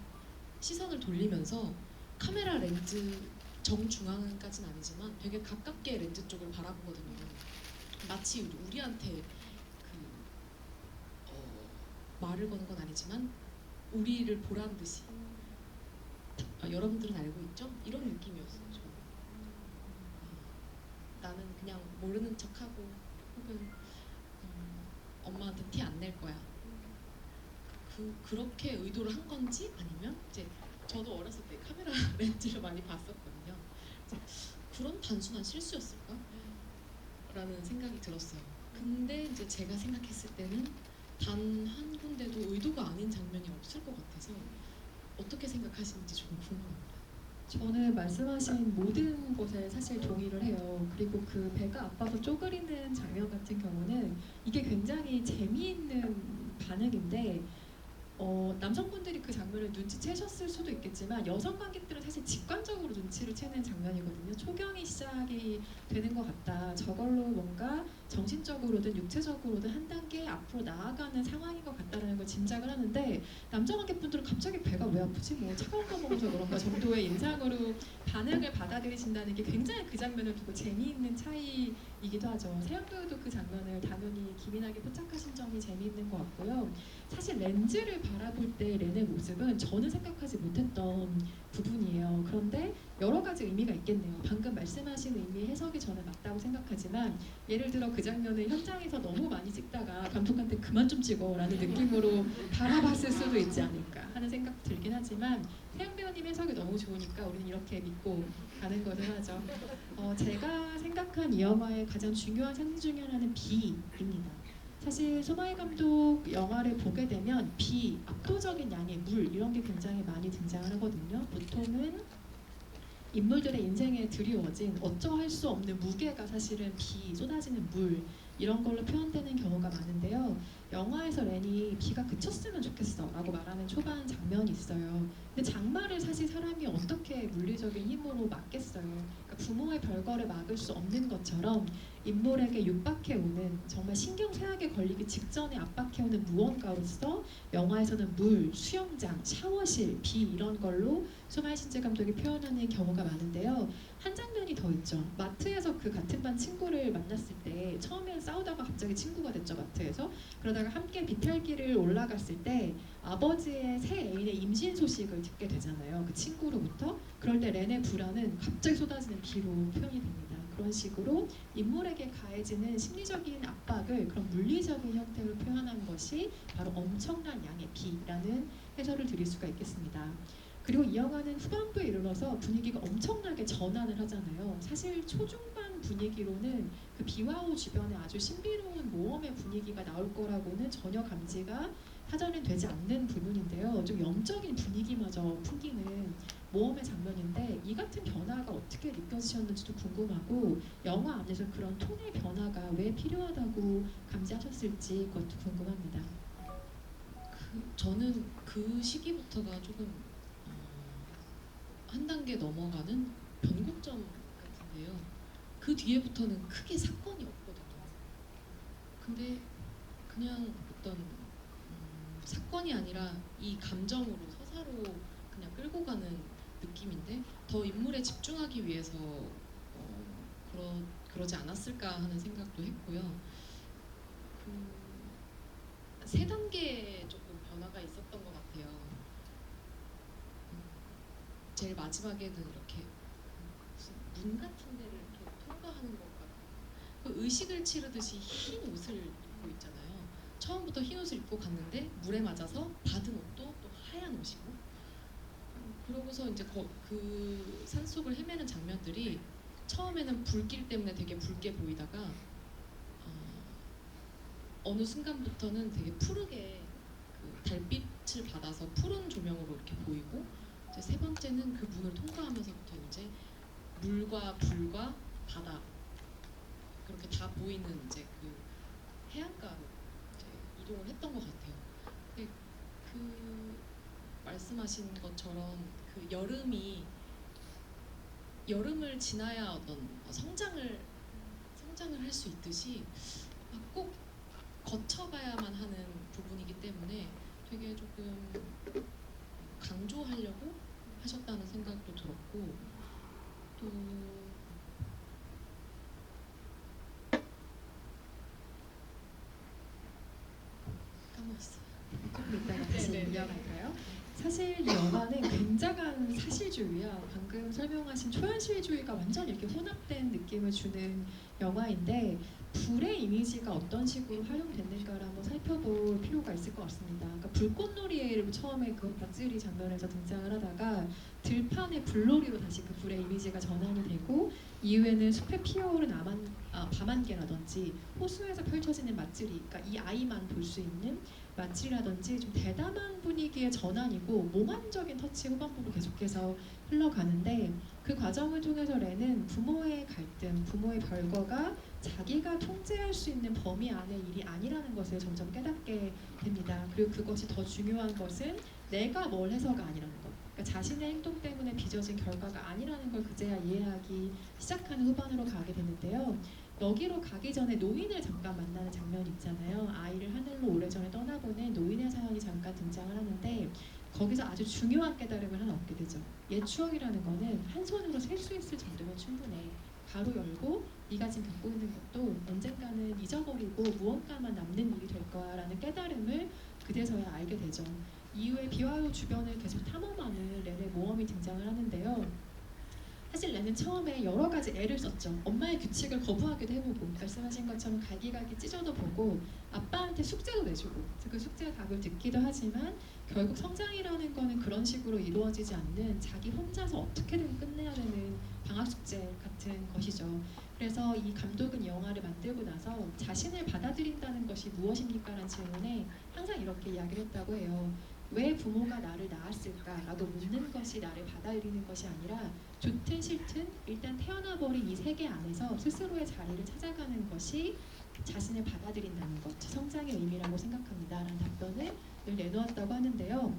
시선을 돌리면서 카메라 렌즈 정중앙까지는 아니지만 되게 가깝게 렌즈 쪽을 바라보거든요. 마치 우리한테 말을 거는 건 아니지만 우리를 보란 듯이 여러분들은 알고 있죠? 이런 느낌이었어요. 저는. 나는 그냥 모르는 척하고 혹은 엄마한테 티 안 낼 거야. 그렇게 의도를 한 건지 아니면 이제 저도 어렸을 때 카메라 렌즈를 많이 봤었거든요. 그런 단순한 실수였을까? 라는 생각이 들었어요. 근데 이제 제가 생각했을 때는 단 한 군데도 의도가 아닌 장면이 없을 것 같아서 어떻게 생각하시는지 조금 궁금합니다. 저는 말씀하신 모든 것에 사실 동의를 해요. 그리고 그 배가 아파서 쪼그리는 장면 같은 경우는 이게 굉장히 재미있는 반응인데 남성분들이 그 장면을 눈치채셨을 수도 있겠지만 여성 관객들은 사실 직관적으로 눈치를 채는 장면이거든요. 초경이 시작이 되는 것 같다. 저걸로 뭔가 정신적으로든 육체적으로든 한 단계 앞으로 나아가는 상황인 것 같다라는 걸 짐작을 하는데 남자 관객분들은 갑자기 배가 왜 아프지? 뭐 차가운 거 먹어서 그런가 정도의 인상으로 반응을 받아들이신다는 게 굉장히 그 장면을 두고 재미있는 차이이기도 하죠. 세영 배우도 그 장면을 당연히 기민하게 포착하신 점이 재미있는 것 같고요. 사실 렌즈를 바라볼 때 렌의 모습은 저는 생각하지 못했던 부분이에요. 그런데 여러 가지 의미가 있겠네요. 방금 말씀하신 의미 해석이 저는 맞다고 생각하지만 예를 들어 그 장면을 현장에서 너무 많이 찍다가 감독한테 그만 좀 찍어라는 느낌으로 바라봤을 수도 있지 않을까 하는 생각 들긴 하지만 태양 배우님 해석이 너무 좋으니까 우리는 이렇게 믿고 가는 것을 하죠. 제가 생각한 이 영화의 가장 중요한 상징 중에 하나는 비입니다. 사실 소마이 감독 영화를 보게 되면 비, 압도적인 양의 물 이런 게 굉장히 많이 등장을 하거든요. 보통은 인물들의 인생에 드리워진 어쩌할 수 없는 무게가 사실은 비, 쏟아지는 물 이런 걸로 표현되는 경우가 많은데요. 영화에서 렌이 비가 그쳤으면 좋겠어 라고 말하는 초반 장면이 있어요. 근데 장마를 사실 사람이 어떻게 물리적인 힘으로 막겠어요. 그러니까 부모의 별거를 막을 수 없는 것처럼 인물에게 육박해오는 정말 신경쇠약에 걸리기 직전에 압박해오는 무언가로서 영화에서는 물, 수영장, 샤워실, 비 이런 걸로 소마이 신재 감독이 표현하는 경우가 많은데요. 한 장면이 더 있죠. 마트에서 그 같은 반 친구를 만났을 때 처음에는 싸우다가 갑자기 친구가 됐죠. 마트에서. 그러다가 함께 비탈길을 올라갔을 때 아버지의 새 애인의 임신 소식을 듣게 되잖아요. 그 친구로부터. 그럴 때 렌의 불안은 갑자기 쏟아지는 비로 표현이 됩니다. 그런 식으로 인물에게 가해지는 심리적인 압박을 그런 물리적인 형태로 표현한 것이 바로 엄청난 양의 비라는 해설을 드릴 수가 있겠습니다. 그리고 이 영화는 후반부에 이르러서 분위기가 엄청나게 전환을 하잖아요. 사실 초중반 분위기로는 그 비와호 주변에 아주 신비로운 모험의 분위기가 나올 거라고는 전혀 감지가 사전에 되지 않는 부분인데요. 좀 영적인 분위기마저 풍기는 모험의 장면인데 이 같은 변화가 어떻게 느껴지셨는지도 궁금하고 영화 안에서 그런 톤의 변화가 왜 필요하다고 감지하셨을지 그것도 궁금합니다. 저는 그 시기부터가 조금 한 단계 넘어가는 변곡점 같은데요. 그 뒤에부터는 크게 사건이 없거든요. 근데 그냥 어떤 사건이 아니라 이 감정으로 서사로 그냥 끌고 가는 느낌인데 더 인물에 집중하기 위해서 그러지 않았을까 하는 생각도 했고요. 세 단계 조금 변화가 있었던 것 같아요. 제일 마지막에는 이렇게 무슨 문 같은 데를 이렇게 통과하는 것 같고 그 의식을 치르듯이 흰 옷을 입고 있잖아요. 처음부터 흰 옷을 입고 갔는데 물에 맞아서 받은 옷도 또 하얀 옷이고 그러고서 이제 그 산속을 헤매는 장면들이 처음에는 불길 때문에 되게 붉게 보이다가 어느 순간부터는 되게 푸르게 그 달빛을 받아서 푸른 조명으로 이렇게 보이고 이제 세 번째는 그 문을 통과하면서부터 이제 물과 불과 바다 그렇게 다 보이는 이제 그 해안가로 이제 이동을 했던 것 같아요. 근데 그 말씀하신 것처럼 그 여름이 여름을 지나야 어떤 성장을 할 수 있듯이 꼭 거쳐가야만 하는 부분이기 때문에 되게 조금 강조하려고 하셨다는 생각도 들었고 또 까먹었어요. 조금 이따가 다시 네네네. 이어갈까요? 사실 이 영화는 굉장한 사실주의야. 방금 설명하신 초현실주의가 완전 이렇게 혼합된 느낌을 주는 영화인데 불의 이미지가 어떤 식으로 활용됐는가를 한번 살펴볼 필요가 있을 것 같습니다. 그러니까 불꽃놀이를 처음에 그 밧줄이 장면에서 등장을 하다가 들판의 불놀이로 다시 그 불의 이미지가 전환이 되고 이후에는 숲에 피어오른 밤안개라든지 호수에서 펼쳐지는 맛들이, 그러니까 이 아이만 볼 수 있는 맛이라든지 좀 대담한 분위기의 전환이고 몽환적인 터치 후반부로 계속해서 흘러가는데 그 과정을 통해서 렌은 부모의 갈등, 부모의 별거가 자기가 통제할 수 있는 범위 안의 일이 아니라는 것을 점점 깨닫게 됩니다. 그리고 그것이 더 중요한 것은 내가 뭘 해서가 아니라는 것. 그러니까 자신의 행동 때문에 빚어진 결과가 아니라는 걸 그제야 이해하기 시작하는 후반으로 가게 되는데요. 여기로 가기 전에 노인을 잠깐 만나는 장면이 있잖아요. 아이를 하늘로 오래전에 떠나보낸 노인의 사연이 잠깐 등장을 하는데 거기서 아주 중요한 깨달음을 하나 얻게 되죠. 옛 추억이라는 거는 한 손으로 셀 수 있을 정도면 충분해. 가로 열고 네가 지금 갖고 있는 것도 언젠가는 잊어버리고 무언가만 남는 일이 될 거야라는 깨달음을 그제서야 알게 되죠. 이후에 비와요 주변을 계속 탐험하는 렌의 모험이 등장을 하는데요. 사실 렌은 처음에 여러 가지 애를 썼죠. 엄마의 규칙을 거부하기도 해보고 말씀하신 것처럼 갈기갈기 찢어도 보고 아빠한테 숙제도 내주고 그 숙제 답을 듣기도 하지만 결국 성장이라는 거는 그런 식으로 이루어지지 않는 자기 혼자서 어떻게든 끝내야 되는 방학 숙제 같은 것이죠. 그래서 이 감독은 이 영화를 만들고 나서 자신을 받아들인다는 것이 무엇입니까? 라는 질문에 항상 이렇게 이야기를 했다고 해요. 왜 부모가 나를 낳았을까? 라고 묻는 것이 나를 받아들이는 것이 아니라 좋든 싫든 일단 태어나버린 이 세계 안에서 스스로의 자리를 찾아가는 것이 자신을 받아들인다는 것, 성장의 의미라고 생각합니다. 라는 답변을 늘 내놓았다고 하는데요.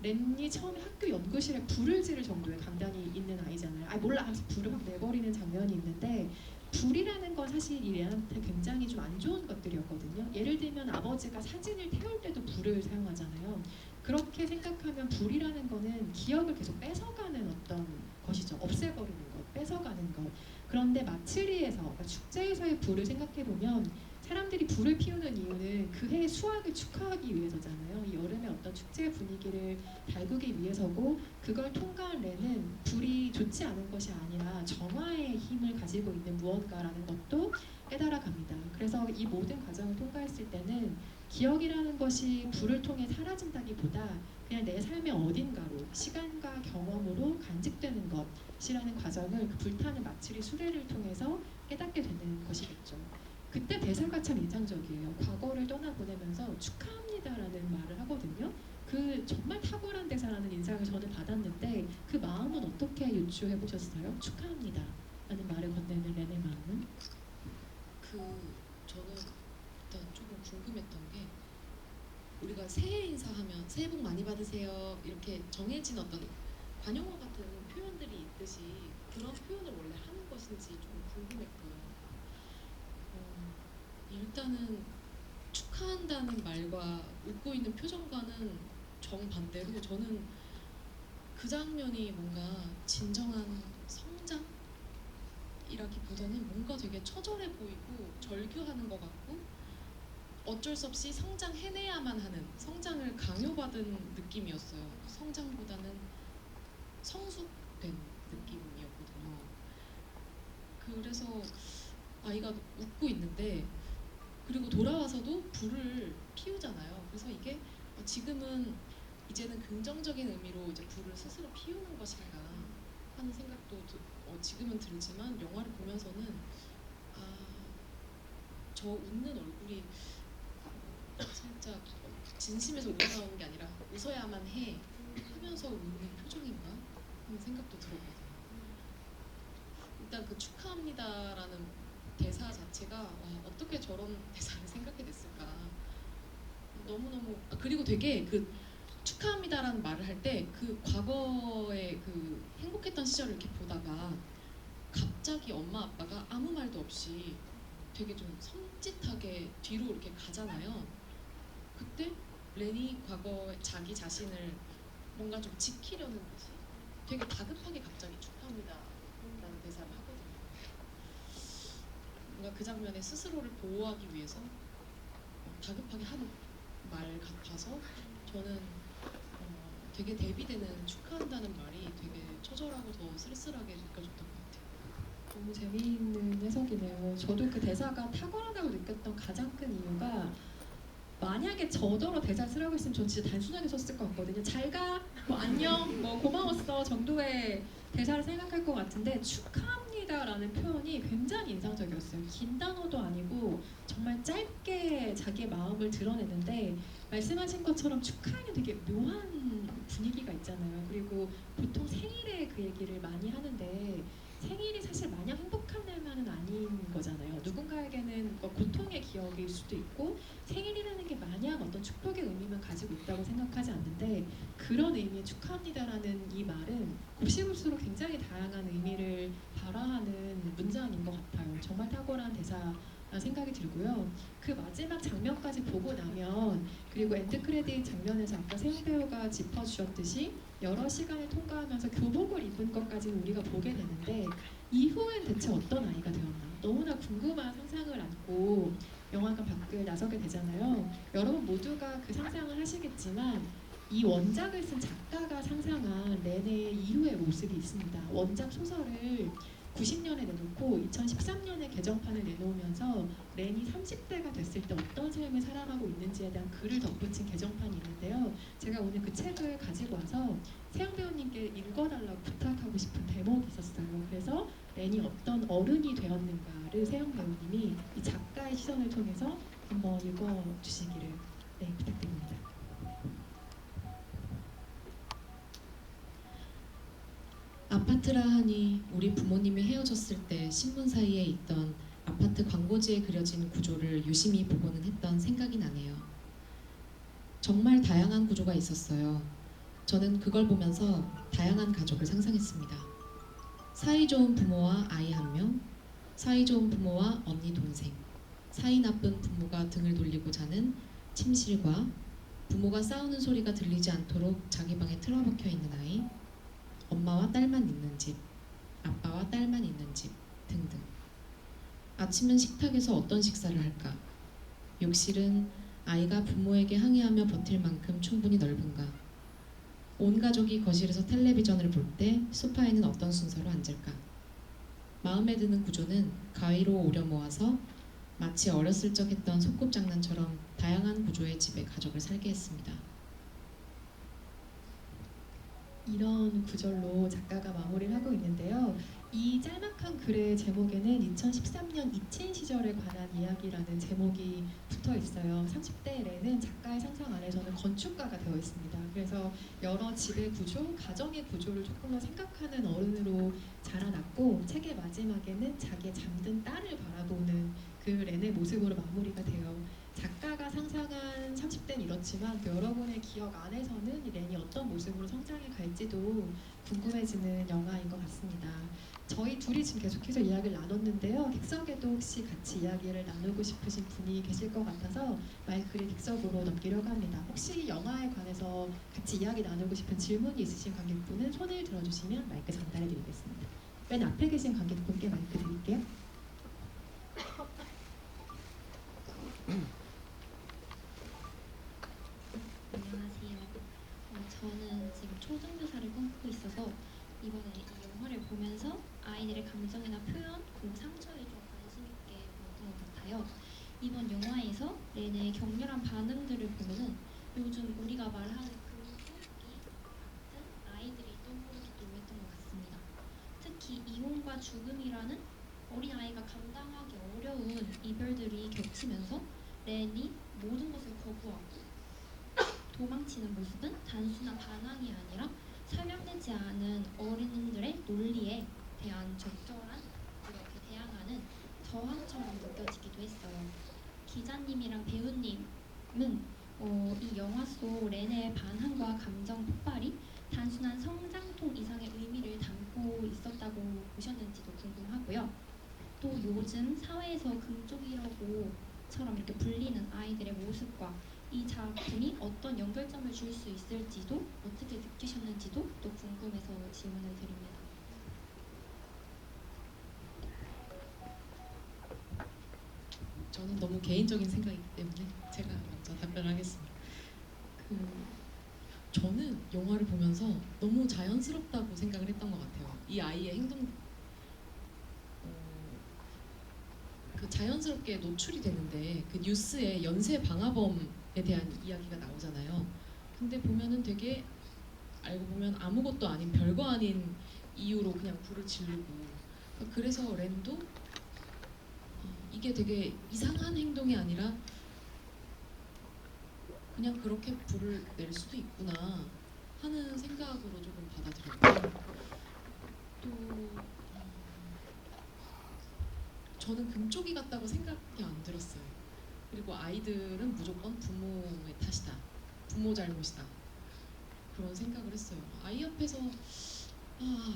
렌이 처음에 학교 연구실에 불을 지를 정도의 강단이 있는 아이잖아요. 아 몰라 하면서 불을 막 내버리는 장면이 있는데 불이라는 건 사실 이 렌한테 굉장히 좀 안 좋은 것들이었거든요. 예를 들면 아버지가 사진을 태울 때도 불을 사용하잖아요. 그렇게 생각하면 불이라는 거는 기억을 계속 뺏어가는 어떤 것이죠. 없애버리는 것, 뺏어가는 것. 그런데 마츠리에서, 그러니까 축제에서의 불을 생각해보면 사람들이 불을 피우는 이유는 그 해의 수확을 축하하기 위해서잖아요. 이 여름의 어떤 축제의 분위기를 달구기 위해서고 그걸 통과한 렌은 불이 좋지 않은 것이 아니라 정화의 힘을 가지고 있는 무언가라는 것도 깨달아 갑니다. 그래서 이 모든 과정을 통과했을 때는 기억이라는 것이 불을 통해 사라진다기보다 그냥 내 삶의 어딘가로 시간과 경험으로 간직되는 것이라는 과정을 그 불타는 마츠리 수레를 통해서 깨닫게 되는 것이겠죠. 그때 대사가 참 인상적이에요. 과거를 떠나보내면서 축하합니다라는 말을 하거든요. 그 정말 탁월한 대사라는 인상을 저는 받았는데 그 마음은 어떻게 유추해 보셨어요? 축하합니다 라는 말을 건네는 렌의 마음은? 저는 일단 조금 궁금했던 게 우리가 새해 인사하면 새해 복 많이 받으세요 이렇게 정해진 어떤 관용어 같은 표현들이 있듯이 그런 표현을 원래 하는 것인지 좀 궁금했고요. 일단은 축하한다는 말과 웃고 있는 표정과는 정반대로 저는 그 장면이 뭔가 진정한 성장이라기보다는 뭔가 되게 처절해 보이고 절규하는 것 같고 어쩔 수 없이 성장해내야만 하는 성장을 강요받은 느낌이었어요. 성장보다는 성숙된 느낌이었거든요. 그래서 아이가 웃고 있는데 그리고 돌아와서도 불을 피우잖아요. 그래서 이게 지금은 이제는 긍정적인 의미로 이제 불을 스스로 피우는 것인가 하는 생각도 지금은 들지만 영화를 보면서는 저 웃는 얼굴이 살짝 진심에서 우러나오는 게 아니라 웃어야만 해 하면서 웃는 표정인가 하는 생각도 들었거든요. 일단 그 축하합니다라는 대사 자체가 어떻게 저런 대사를 생각해냈을까 너무너무 그리고 되게 그 축하합니다라는 말을 할 때 그 과거의 그 행복했던 시절을 이렇게 보다가 갑자기 엄마 아빠가 아무 말도 없이 되게 좀 섬찟하게 뒤로 이렇게 가잖아요. 그때 렌이 과거에 자기 자신을 뭔가 좀 지키려는 듯이 되게 다급하게 갑자기 축하합니다 라는 대사를 하거든요. 뭔가 그 장면에 스스로를 보호하기 위해서 다급하게 하는 말 같아서 저는 되게 대비되는 축하한다는 말이 되게 처절하고 더 쓸쓸하게 느껴졌던 것 같아요. 너무 재미있는 해석이네요. 저도 그 대사가 탁월하다고 느꼈던 가장 큰 이유가 만약에 저더러 대사를 쓰라고 했으면 전 진짜 단순하게 썼을 것 같거든요. 잘 가, 뭐 안녕, 뭐 고마웠어 정도의 대사를 생각할 것 같은데 축하합니다라는 표현이 굉장히 인상적이었어요. 긴 단어도 아니고 정말 짧게 자기의 마음을 드러내는데 말씀하신 것처럼 축하에는 되게 묘한 분위기가 있잖아요. 그리고 보통 생일에 그 얘기를 많이 하는데 생일이 사실 마냥 행복한 날만은 아닌 거잖아요. 누군가에게는 고통의 기억일 수도 있고 생일이라는 게 마냥 어떤 축복의 의미만 가지고 있다고 생각하지 않는데 그런 의미의 축하합니다라는 이 말은 곱씹을수록 굉장히 다양한 의미를 발화하는 문장인 것 같아요. 정말 탁월한 대사라는 생각이 들고요. 그 마지막 장면까지 보고 나면 그리고 엔드 크레딧 장면에서 아까 세영 배우가 짚어주셨듯이 여러 시간을 통과하면서 교복을 입은 것까지는 우리가 보게 되는데 이후엔 대체 어떤 아이가 되었나 너무나 궁금한 상상을 안고 영화관 밖을 나서게 되잖아요. 여러분 모두가 그 상상을 하시겠지만 이 원작을 쓴 작가가 상상한 렌의 이후의 모습이 있습니다. 원작 소설을 90년에 내놓고 2013년에 개정판을 내놓으면서 렌이 30대가 됐을 때 어떤 삶을 살아가고 있는지에 대한 글을 덧붙인 개정판이 있는데요. 제가 오늘 그 책을 가지고 와서 세영 배우님께 읽어달라고 부탁하고 싶은 대목이 있었어요. 그래서 렌이 어떤 어른이 되었는가를 세영 배우님이 이 작가의 시선을 통해서 한번 읽어주시기를 부탁드립니다. 아파트라 하니 우리 부모님이 헤어졌을 때 신문 사이에 있던 아파트 광고지에 그려진 구조를 유심히 보고는 했던 생각이 나네요. 정말 다양한 구조가 있었어요. 저는 그걸 보면서 다양한 가족을 상상했습니다. 사이 좋은 부모와 아이 한 명, 사이 좋은 부모와 언니 동생, 사이 나쁜 부모가 등을 돌리고 자는 침실과 부모가 싸우는 소리가 들리지 않도록 자기 방에 틀어박혀 있는 아이, 엄마와 딸만 있는 집, 아빠와 딸만 있는 집 등등. 아침은 식탁에서 어떤 식사를 할까? 욕실은 아이가 부모에게 항의하며 버틸 만큼 충분히 넓은가? 온 가족이 거실에서 텔레비전을 볼 때 소파에는 어떤 순서로 앉을까? 마음에 드는 구조는 가위로 오려 모아서 마치 어렸을 적 했던 소꿉장난처럼 다양한 구조의 집에 가족을 살게 했습니다. 이런 구절로 작가가 마무리를 하고 있는데요. 이 짤막한 글의 제목에는 2013년 이친 시절에 관한 이야기라는 제목이 붙어 있어요. 30대 렌은 작가의 상상 안에서는 건축가가 되어 있습니다. 그래서 여러 집의 구조, 가정의 구조를 조금 더 생각하는 어른으로 자라났고 책의 마지막에는 자기의 잠든 딸을 바라보는 그 렌의 모습으로 마무리가 돼요. 작가가 상상한 30대는 이렇지만 또 여러분의 기억 안에서는 이 렌이 어떤 모습으로 성장해 갈지도 궁금해지는 영화인 것 같습니다. 저희 둘이 지금 계속해서 이야기를 나눴는데요. 객석에도 혹시 같이 이야기를 나누고 싶으신 분이 계실 것 같아서 마이크를 객석으로 넘기려고 합니다. 혹시 영화에 관해서 같이 이야기 나누고 싶은 질문이 있으신 관객분은 손을 들어주시면 마이크 전달해 드리겠습니다. 맨 앞에 계신 관객분께 마이크 드릴게요. 안녕하세요. 저는 지금 초등교사를 꿈꾸고 있어서 이번에 이 영화를 보면서 아이들의 감정이나 표현, 그리고 상처에 좀 관심 있게 보았던 것 같아요. 이번 영화에서 렌의 격렬한 반응들을 보면은 요즘 우리가 말하는 금쪽이 같은 아이들이 떠오르기도 했던 것 같습니다. 특히 이혼과 죽음이라는 어린아이가 감당하기 어려운 이별들이 겹치면서 렌이 모든 것을 거부하고 도망치는 모습은 단순한 반항이 아니라 설명되지 않은 어린이들의 논리에 대한 적절한 이렇게 대항하는 저항처럼 느껴지기도 했어요. 기자님이랑 배우님은 이 영화 속 렌의 반항과 감정 폭발이 단순한 성장통 이상의 의미를 담고 있었다고 보셨는지도 궁금하고요. 또 요즘 사회에서 금쪽이라고처럼 이렇게 불리는 아이들의 모습과 이 작품이 어떤 연결점을 줄 수 있을지도 어떻게 느끼셨는지도 또 궁금해서 질문을 드립니다. 저는 너무 개인적인 생각이기 때문에 제가 먼저 답변을 하겠습니다. 저는 영화를 보면서 너무 자연스럽다고 생각을 했던 것 같아요. 이 아이의 행동, 자연스럽게 노출이 되는데 그 뉴스에 연쇄 방화범에 대한 이야기가 나오잖아요. 근데 보면은 되게 알고 보면 아무것도 아닌 별거 아닌 이유로 그냥 불을 지르고, 그래서 렌도 이게 되게 이상한 행동이 아니라 그냥 그렇게 불을 낼 수도 있구나 하는 생각으로 조금 받아들였고, 또 저는 금쪽이 같다고 생각이 안 들었어요. 그리고 아이들은 무조건 부모의 탓이다, 부모 잘못이다, 그런 생각을 했어요. 아이 앞에서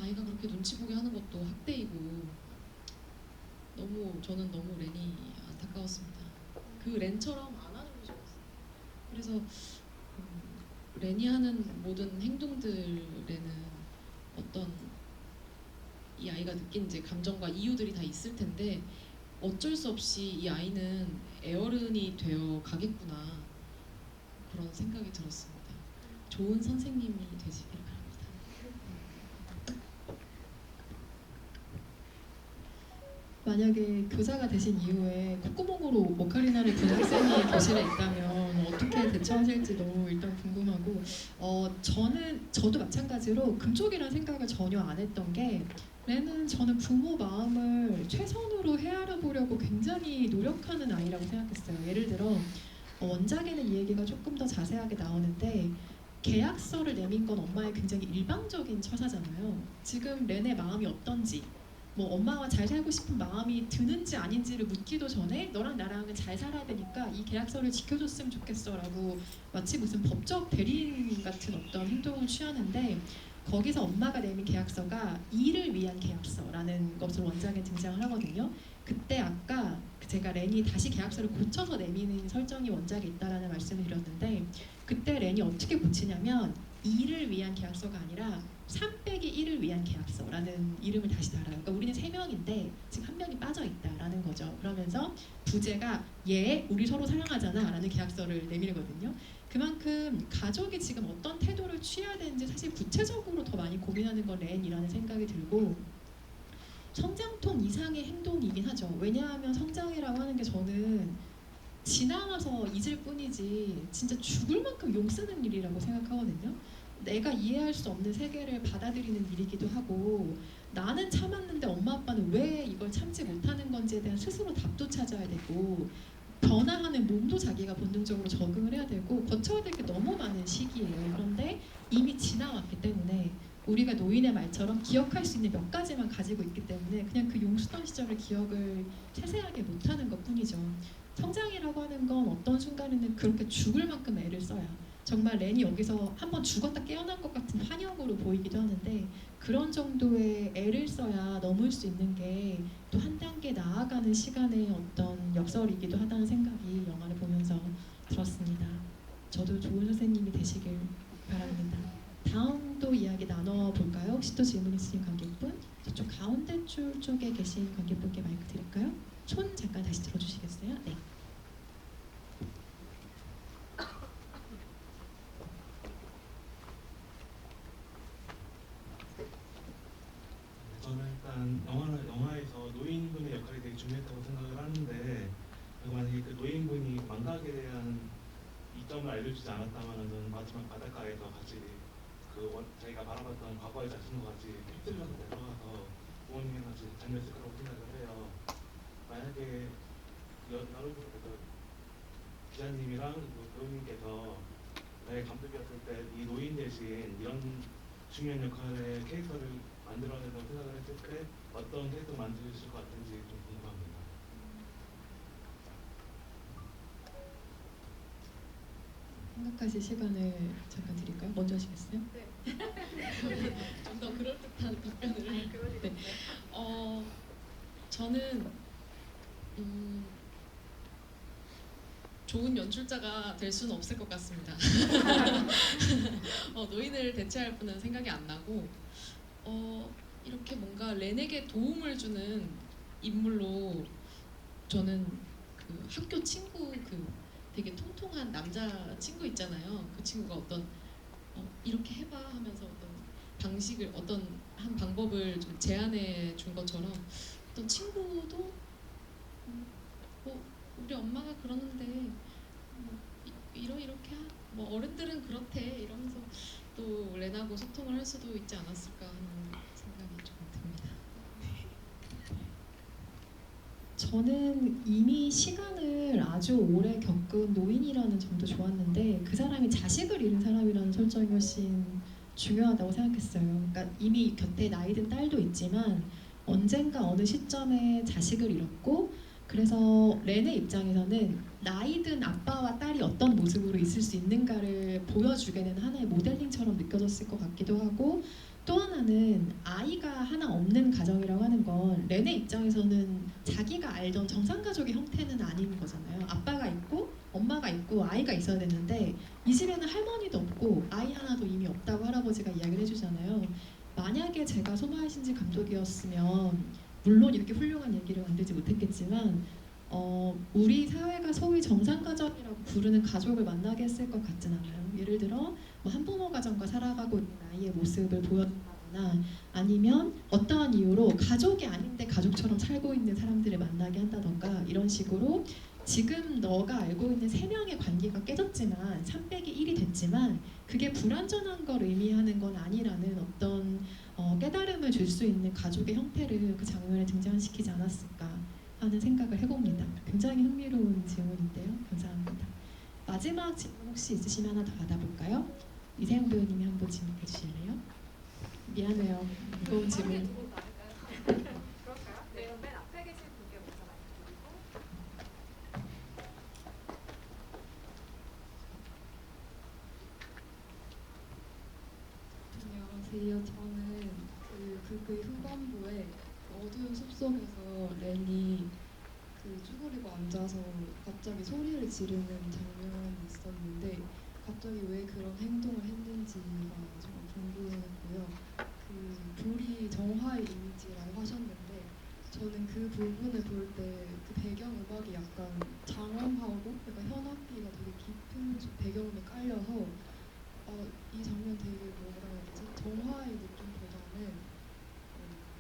아이가 그렇게 눈치 보게 하는 것도 학대이고, 저는 너무 렌이 안타까웠습니다. 그 렌처럼 안아주고 싶었어요. 그래서 렌이 하는 모든 행동들에는 어떤 이 아이가 느낀 이제 감정과 이유들이 다 있을 텐데 어쩔 수 없이 이 아이는 애어른이 되어 가겠구나, 그런 생각이 들었습니다. 좋은 선생님이 되시길 바랍니다. 만약에 교사가 되신 이후에 콧구멍으로 오카리나를 부는 학생이 교실에 있다면 어떻게 대처하실지 너무 일단 궁금하고, 저도 마찬가지로 금쪽이라는 생각을 전혀 안 했던 게, 렌은 저는 부모 마음을 최선으로 헤아려 보려고 굉장히 노력하는 아이라고 생각했어요. 예를 들어 원작에는 이 얘기가 조금 더 자세하게 나오는데, 계약서를 내민 건 엄마의 굉장히 일방적인 처사잖아요. 지금 렌의 마음이 어떤지, 뭐 엄마와 잘 살고 싶은 마음이 드는지 아닌지를 묻기도 전에 너랑 나랑은 잘 살아야 되니까 이 계약서를 지켜줬으면 좋겠어 라고 마치 무슨 법적 대리인 같은 어떤 행동을 취하는데, 거기서 엄마가 내민 계약서가 일을 위한 계약서라는 것으로 원작에 등장을 하거든요. 그때 아까 제가 렌이 다시 계약서를 고쳐서 내미는 설정이 원작에 있다라는 말씀을 드렸는데, 그때 렌이 어떻게 고치냐면 일을 위한 계약서가 아니라 3-1을 위한 계약서라는 이름을 다시 달아요. 그러니까 우리는 3명인데 지금 한 명이 빠져 있다라는 거죠. 그러면서 부제가 얘 우리 서로 사랑하잖아 라는 계약서를 내밀거든요. 그만큼 가족이 지금 어떤 태도를 취해야 되는지 사실 구체적으로 더 많이 고민하는 건 렌이라는 생각이 들고, 성장통 이상의 행동이긴 하죠. 왜냐하면 성장이라고 하는 게 저는 지나와서 잊을 뿐이지 진짜 죽을 만큼 용 쓰는 일이라고 생각하거든요. 내가 이해할 수 없는 세계를 받아들이는 일이기도 하고, 나는 참았는데 엄마 아빠는 왜 이걸 참지 못하는 건지에 대한 스스로 답도 찾아야 되고, 변화하는 몸도 자기가 본능적으로 적응을 해야 되고, 거쳐야 될 게 너무 많은 시기예요. 그런데 이미 지나왔기 때문에 우리가 노인의 말처럼 기억할 수 있는 몇 가지만 가지고 있기 때문에 그냥 그 용수던 시절을 기억을 세세하게 못하는 것뿐이죠. 성장이라고 하는 건 어떤 순간에는 그렇게 죽을 만큼 애를 써야, 정말 렌이 여기서 한번 죽었다 깨어난 것 같은 환영으로 보이기도 하는데, 그런 정도의 애를 써야 넘을 수 있는 게 또 한 단계 나아가는 시간의 어떤 역설이기도 하다는 생각이 영화를 보면서 들었습니다. 저도 좋은 선생님이 되시길 바랍니다. 다음 또 이야기 나눠볼까요? 혹시 또 질문 있으신 관객분? 저쪽 가운데 줄 쪽에 계신 관객분께 마이크 드릴까요? 손 잠깐 다시 들어주시겠어요? 네. 저는 일단 영화에서 노인분의 역할이 되게 중요했다고 생각을 하는데, 만약에 그 노인분이 망각에 대한 이점을 알려주지 않았다면은 마지막 바닷가에서 같이 자기가 바라봤던 과거의 자신과 같이 휩쓸려서 내려가서 부모님이랑 같이 잠겼을 거라고 생각을 해요. 만약에 여러분 기자님이랑 배우님께서 나의 감독이었을 때 이 노인 대신 이런 중요한 역할의 캐릭터를 만들어내서 생각을 했을 때 어떤 캐릭터 만드실 것 같은지 좀 궁금합니다. 생각하실 시간을 잠깐 드릴까요? 먼저 하시겠어요? 좀 더 그럴듯한 답변을. 네. 저는 연출자가 될 수는 없을 것 같습니다. 노인을 대체할 분은 생각이 안 나고 이렇게 뭔가 렌에게 도움을 주는 인물로 저는 그 학교 친구 그 되게 통통한 남자 친구 있잖아요. 그 친구가 어떤 이렇게 해봐 하면서 어떤 방식을 어떤 한 방법을 좀 제안해 준 것처럼 어떤 친구도 우리 엄마가 그러는데 이렇게 뭐 어른들은 그렇대 이러면서 또 렌하고 소통을 할 수도 있지 않았을까 하는 생각이 좀 듭니다. 저는 이미 시간을 아주 오래 겪은 노인이라는 점도 좋았는데 그 사람이 자식을 잃은 사람이라는 설정이 훨씬 중요하다고 생각했어요. 그러니까 이미 곁에 나이 든 딸도 있지만 언젠가 어느 시점에 자식을 잃었고 그래서 렌의 입장에서는 나이 든 아빠와 딸이 어떤 모습으로 있을 수 있는가를 보여주게 된 하나의 모델링처럼 느껴졌을 것 같기도 하고 또 하나는 아이가 하나 없는 가정이라고 하는 건 렌의 입장에서는 자기가 알던 정상가족의 형태는 아닌 거잖아요. 아빠가 있고 엄마가 있고 아이가 있어야 되는데 이 집에는 할머니도 없고 아이 하나도 이미 없다고 할아버지가 이야기를 해주잖아요. 만약에 제가 소마이신지 감독이었으면 물론 이렇게 훌륭한 얘기를 만들지 못했겠지만 우리 사회가 소위 정상가정이라고 부르는 가족을 만나게 했을 것 같진 않아요. 예를 들어 뭐 한부모 가정과 살아가고 있는 아이의 모습을 보여준다거나 아니면 어떠한 이유로 가족이 아닌데 가족처럼 살고 있는 사람들을 만나게 한다던가 이런 식으로 지금 너가 알고 있는 3명의 관계가 깨졌지만 3빼기1이 됐지만 그게 불완전한 걸 의미하는 건 아니라는 어떤 깨달음을 줄 수 있는 가족의 형태를 그 장면에 등장시키지 않았을까 하는 생각을 해봅니다. 굉장히 흥미로운 질문인데요. 감사합니다. 마지막 질문 혹시 있으시면 하나 더 받아볼까요? 이세영 배우님이 한번 질문해 주실래요? 미안해요. 무거운 질문. 그럴까요? 네, 맨 앞에 계신 분께 먼저 마이크 드리고. 안녕하세요. 저는 그 극의 후반부에 어두운 숲속에서 렌이 그 쭈그리고 앉아서 갑자기 소리를 지르는 장면이 있었는데 갑자기 왜 그런 행동을 했는지가 정말 궁금했고요. 그 불이 정화의 이미지라고 하셨는데 저는 그 부분을 볼 때 그 배경 음악이 약간 장엄하고 약간 현악기가 되게 깊은 배경음에 깔려서 이 장면 되게 뭐라 해야 되지? 정화의 느낌보다는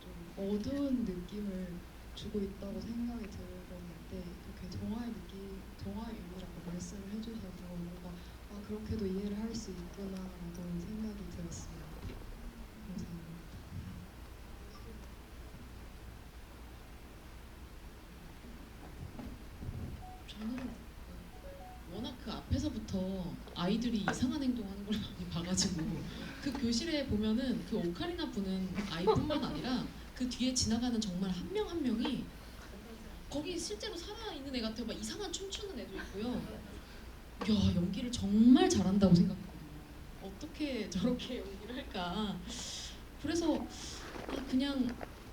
좀 어두운 느낌을 주고 있다고 생각이 들었는데 그렇게 정화의 느낌, 정화의 의미라고 말씀을 해주셔서 뭔가 그렇게도 이해를 할 수 있구나라고 생각이 들었습니다. 감사합니다. 저는 워낙 그 앞에서부터 아이들이 이상한 행동하는 걸 많이 봐가지고 그 교실에 보면은 그 오카리나 분은 아이뿐만 아니라 그 뒤에 지나가는 정말 한 명 한 명이 거기 실제로 살아있는 애 같아요. 막 이상한 춤추는 애도 있고요. 야, 연기를 정말 잘한다고 생각했거든요. 어떻게 저렇게 연기를 할까. 그래서 그냥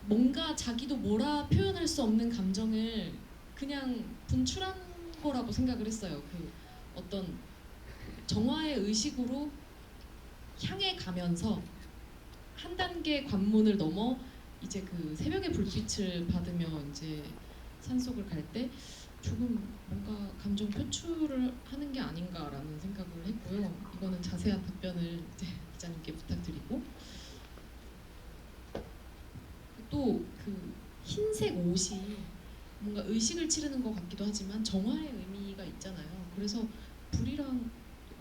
뭔가 자기도 뭐라 표현할 수 없는 감정을 그냥 분출한 거라고 생각을 했어요. 그 어떤 정화의 의식으로 향해 가면서 한 단계 관문을 넘어 이제 그 새벽의 불빛을 받으며 이제 산속을 갈 때 조금 뭔가 감정 표출을 하는 게 아닌가라는 생각을 했고요. 이거는 자세한 답변을 이제 기자님께 부탁드리고 또 그 흰색 옷이 뭔가 의식을 치르는 것 같기도 하지만 정화의 의미가 있잖아요. 그래서 불이랑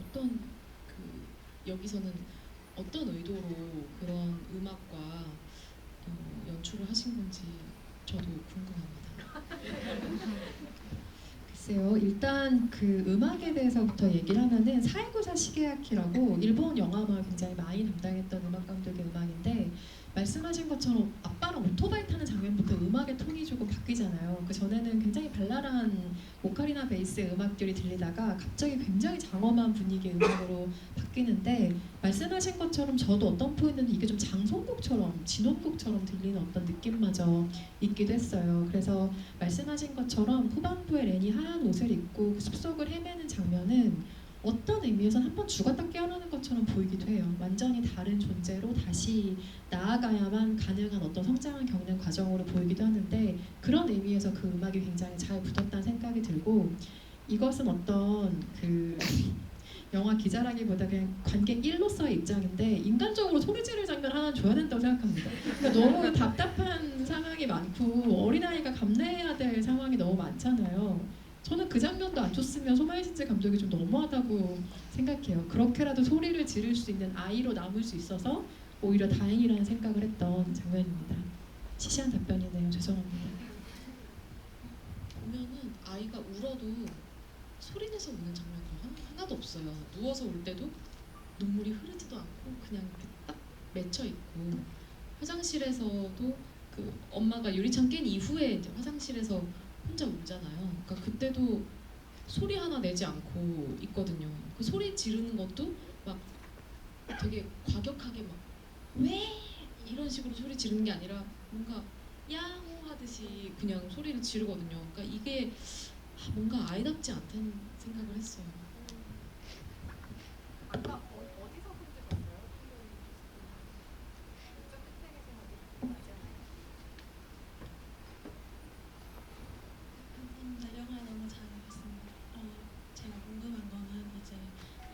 어떤 그 여기서는 어떤 의도로 그런 음악과 연출을 하신 건지 저도 궁금합니다. 글쎄요. 일단 그 음악에 대해서부터 얘기를 하면은 사이구사 시게아키라고 일본 영화음악을 굉장히 많이 담당했던 음악 감독의 음악인데 말씀하신 것처럼 아빠랑 오토바이 타는 장면부터 음악의 톤이 조금 바뀌잖아요. 그 전에는 굉장히 발랄한 오카리나 베이스의 음악들이 들리다가 갑자기 굉장히 장엄한 분위기의 음악으로 바뀌는데 말씀하신 것처럼 저도 어떤 포인트는 이게 좀 장송곡처럼 진원곡처럼 들리는 어떤 느낌마저 있기도 했어요. 그래서 말씀하신 것처럼 후반부에 렌이 하얀 옷을 입고 그 숲속을 헤매는 장면은 어떤 의미에서는 한번 죽었다 깨어나는 것처럼 보이기도 해요. 완전히 다른 존재로 다시 나아가야만 가능한 어떤 성장을 겪는 과정으로 보이기도 하는데 그런 의미에서 그 음악이 굉장히 잘 붙었다는 생각이 들고 이것은 어떤 그 영화 기자라기보다 그냥 관객 1로서의 입장인데 인간적으로 소리 지를 장면 하나 줘야 된다고 생각합니다. 그러니까 너무 답답한 상황이 많고 어린아이가 감내해야 될 상황이 너무 많잖아요. 저는 그 장면도 안 줬으면 소마이신즈 감독이 좀 너무하다고 생각해요. 그렇게라도 소리를 지를 수 있는 아이로 남을 수 있어서 오히려 다행이라는 생각을 했던 장면입니다. 시시한 답변이네요. 죄송합니다. 보면은 아이가 울어도 소리 내서 우는 장면이 하나도 없어요. 누워서 울 때도 눈물이 흐르지도 않고 그냥 이렇게 딱 맺혀 있고 화장실에서도 그 엄마가 유리창 깬 이후에 이제 화장실에서 혼자 울잖아요. 그러니까 그때도 소리 하나 내지 않고 있거든요. 그 소리 지르는 것도 막 되게 과격하게 막 왜 이런 식으로 소리 지르는 게 아니라 뭔가 야호 하듯이 그냥 소리를 지르거든요. 그러니까 이게 뭔가 아이답지 않다는 생각을 했어요. 아까 어디서 손들었어요? 이쪽 끝에 계신 어디 맞잖아요. 감사합니다. 영화 너무 잘 봤습니다. 제가 궁금한 거는 이제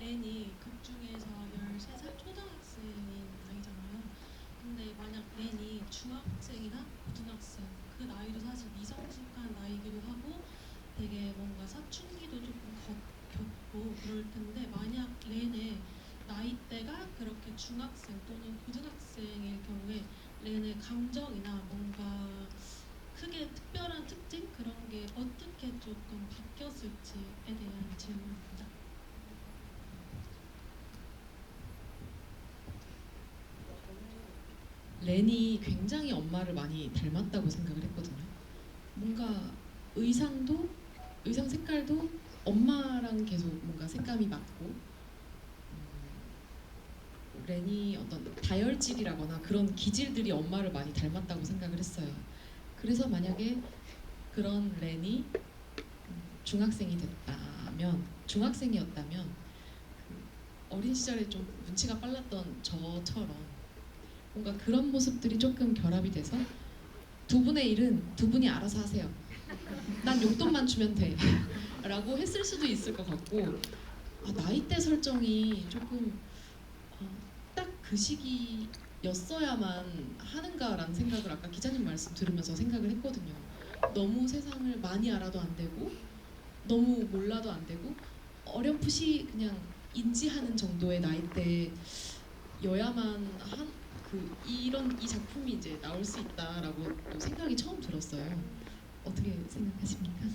렌이 극 중에서 13살 초등학생인 나이잖아요. 근데 만약 렌이 중학생이나 고등학생 그 나이도 사실 미성숙한 나이기도 하고 되게 뭔가 사춘기도 조금 겪고 그럴 텐데 만약 렌의 나이대가 그렇게 중학생 또는 고등학생일 경우에 렌의 감정이나 뭔가 크게 특별한 특징 그런 게 어떻게 조금 바뀌었을지에 대한 질문입니다. 렌이 굉장히 엄마를 많이 닮았다고 생각을 했거든요. 뭔가 의상 색깔도 엄마랑 계속 뭔가 색감이 맞고 렌이 어떤 다혈질이라거나 그런 기질들이 엄마를 많이 닮았다고 생각을 했어요. 그래서 만약에 그런 렌이 중학생이었다면 그 어린 시절에 좀 눈치가 빨랐던 저처럼 뭔가 그런 모습들이 조금 결합이 돼서 두 분의 일은 두 분이 알아서 하세요. 난 용돈만 주면 돼 라고 했을 수도 있을 것 같고 나이대 설정이 조금 딱 그 시기였어야만 하는가라는 생각을 아까 기자님 말씀 들으면서 생각을 했거든요. 너무 세상을 많이 알아도 안 되고 너무 몰라도 안 되고 어렴풋이 그냥 인지하는 정도의 나이대여야만 이 작품이 이제 나올 수 있다라고 또 생각이 처음 들었어요. 어떻게 생각하십니까?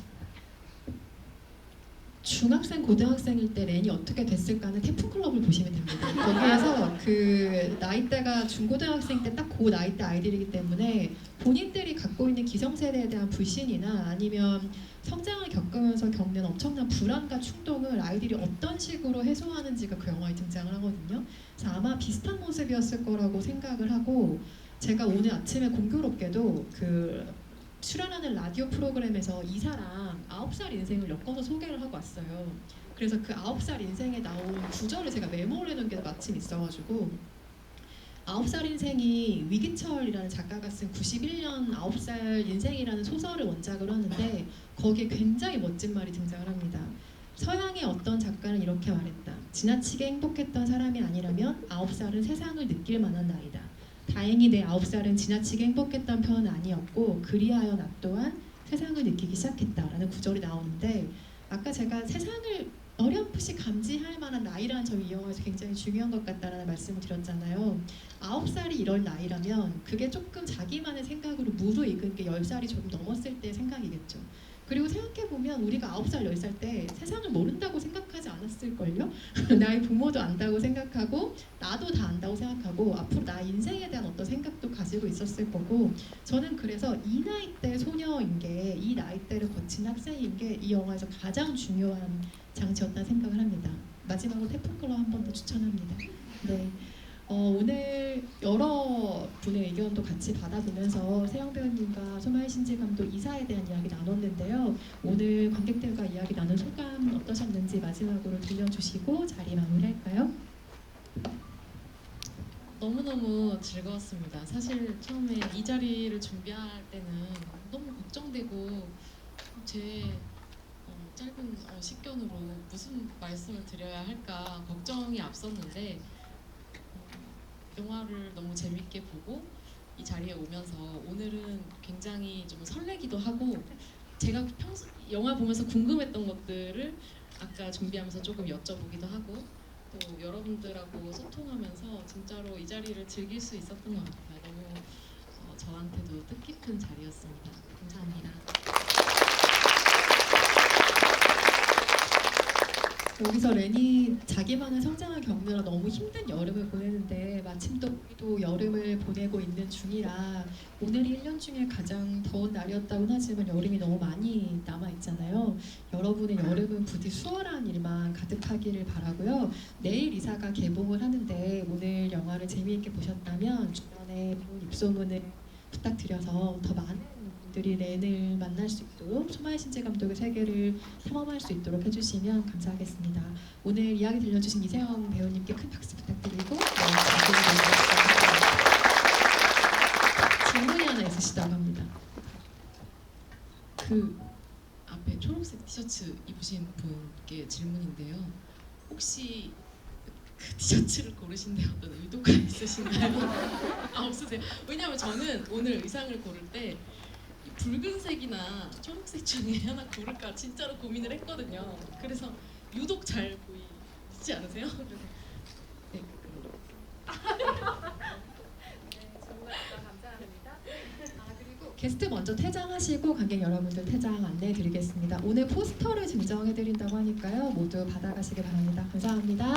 중학생, 고등학생일 때 렌이 어떻게 됐을까는 태풍클럽을 보시면 됩니다. 거기에서 그 나이대가 중고등학생 때 딱 그 나이대 아이들이기 때문에 본인들이 갖고 있는 기성세대에 대한 불신이나 아니면 성장을 겪으면서 겪는 엄청난 불안과 충동을 아이들이 어떤 식으로 해소하는지가 그 영화에 등장을 하거든요. 그래서 아마 비슷한 모습이었을 거라고 생각을 하고 제가 오늘 아침에 공교롭게도 그 출연하는 라디오 프로그램에서 이사랑 9살 인생을 엮어서 소개를 하고 왔어요. 그래서 그 9살 인생에 나온 구절을 제가 메모를 해놓은 게 마침 있어가지고 9살 인생이 위기철이라는 작가가 쓴 91년 9살 인생이라는 소설을 원작으로 하는데 거기에 굉장히 멋진 말이 등장을 합니다. 서양의 어떤 작가는 이렇게 말했다. 지나치게 행복했던 사람이 아니라면 9살은 세상을 느낄 만한 나이다. 다행히 내 9살은 지나치게 행복했던 편은 아니었고 그리하여 나 또한 세상을 느끼기 시작했다라는 구절이 나오는데 아까 제가 세상을 어렴풋이 감지할 만한 나이라는 점이 이 영화에서 굉장히 중요한 것 같다라는 말씀을 드렸잖아요. 9살이 이럴 나이라면 그게 조금 자기만의 생각으로 무르익은 게 10살이 조금 넘었을 때의 생각이겠죠. 그리고 생각해보면 우리가 9살, 10살 때 세상을 모른다고 생각하지 않았을걸요? 나의 부모도 안다고 생각하고 나도 다 안다고 생각하고 앞으로 나 인생에 대한 어떤 생각도 가지고 있었을 거고 저는 그래서 이 나이대 소녀인 게 이 나이대를 거친 학생인 게 이 영화에서 가장 중요한 장치였다는 생각을 합니다. 마지막으로 태풍클럽 한 번 더 추천합니다. 네. 오늘 여러 분의 의견도 같이 받아보면서 세영 배우님과 소마이 신지 감독 이사에 대한 이야기 나눴는데요. 오늘 관객들과 이야기 나눈 소감 어떠셨는지 마지막으로 들려주시고 자리 마무리할까요? 너무너무 즐거웠습니다. 사실 처음에 이 자리를 준비할 때는 너무 걱정되고 제 짧은 식견으로 무슨 말씀을 드려야 할까 걱정이 앞섰는데 영화를 너무 재밌게 보고 이 자리에 오면서 오늘은 굉장히 좀 설레기도 하고 제가 평소 영화 보면서 궁금했던 것들을 아까 준비하면서 조금 여쭤보기도 하고 또 여러분들하고 소통하면서 진짜로 이 자리를 즐길 수 있었던 것 같아요. 너무 저한테도 뜻깊은 자리였습니다. 감사합니다. 여기서 렌이 자기만의 성장을 겪느라 너무 힘든 여름을 보내는데 마침 또 여름을 보내고 있는 중이라 오늘이 1년 중에 가장 더운 날이었다고는 하지만 여름이 너무 많이 남아있잖아요. 여러분의 여름은 부디 수월한 일만 가득하기를 바라고요. 내일 이사가 개봉을 하는데 오늘 영화를 재미있게 보셨다면 주변에 좋은 입소문을 부탁드려서 더 많은 들이 렌을 만날 수 있도록 소마이 신지 감독의 세계를 탐험할 수 있도록 해주시면 감사하겠습니다. 오늘 이야기 들려주신 이세영 배우님께 큰 박수 부탁드리고 질문이 하나 있으시다고 합니다. 그 앞에 초록색 티셔츠 입으신 분께 질문인데요. 혹시 그 티셔츠를 고르신 데 어떤 의도가 있으신가요? 없으세요? 왜냐하면 저는 오늘 의상을 고를 때 붉은색이나 초록색 중에 하나 고를까 진짜로 고민을 했거든요. 그래서 유독 잘 보이지 않으세요? 네. 정말 감사합니다. 그리고 게스트 먼저 퇴장하시고 관객 여러분들 퇴장 안내해드리겠습니다. 오늘 포스터를 증정해드린다고 하니까요. 모두 받아가시기 바랍니다. 감사합니다.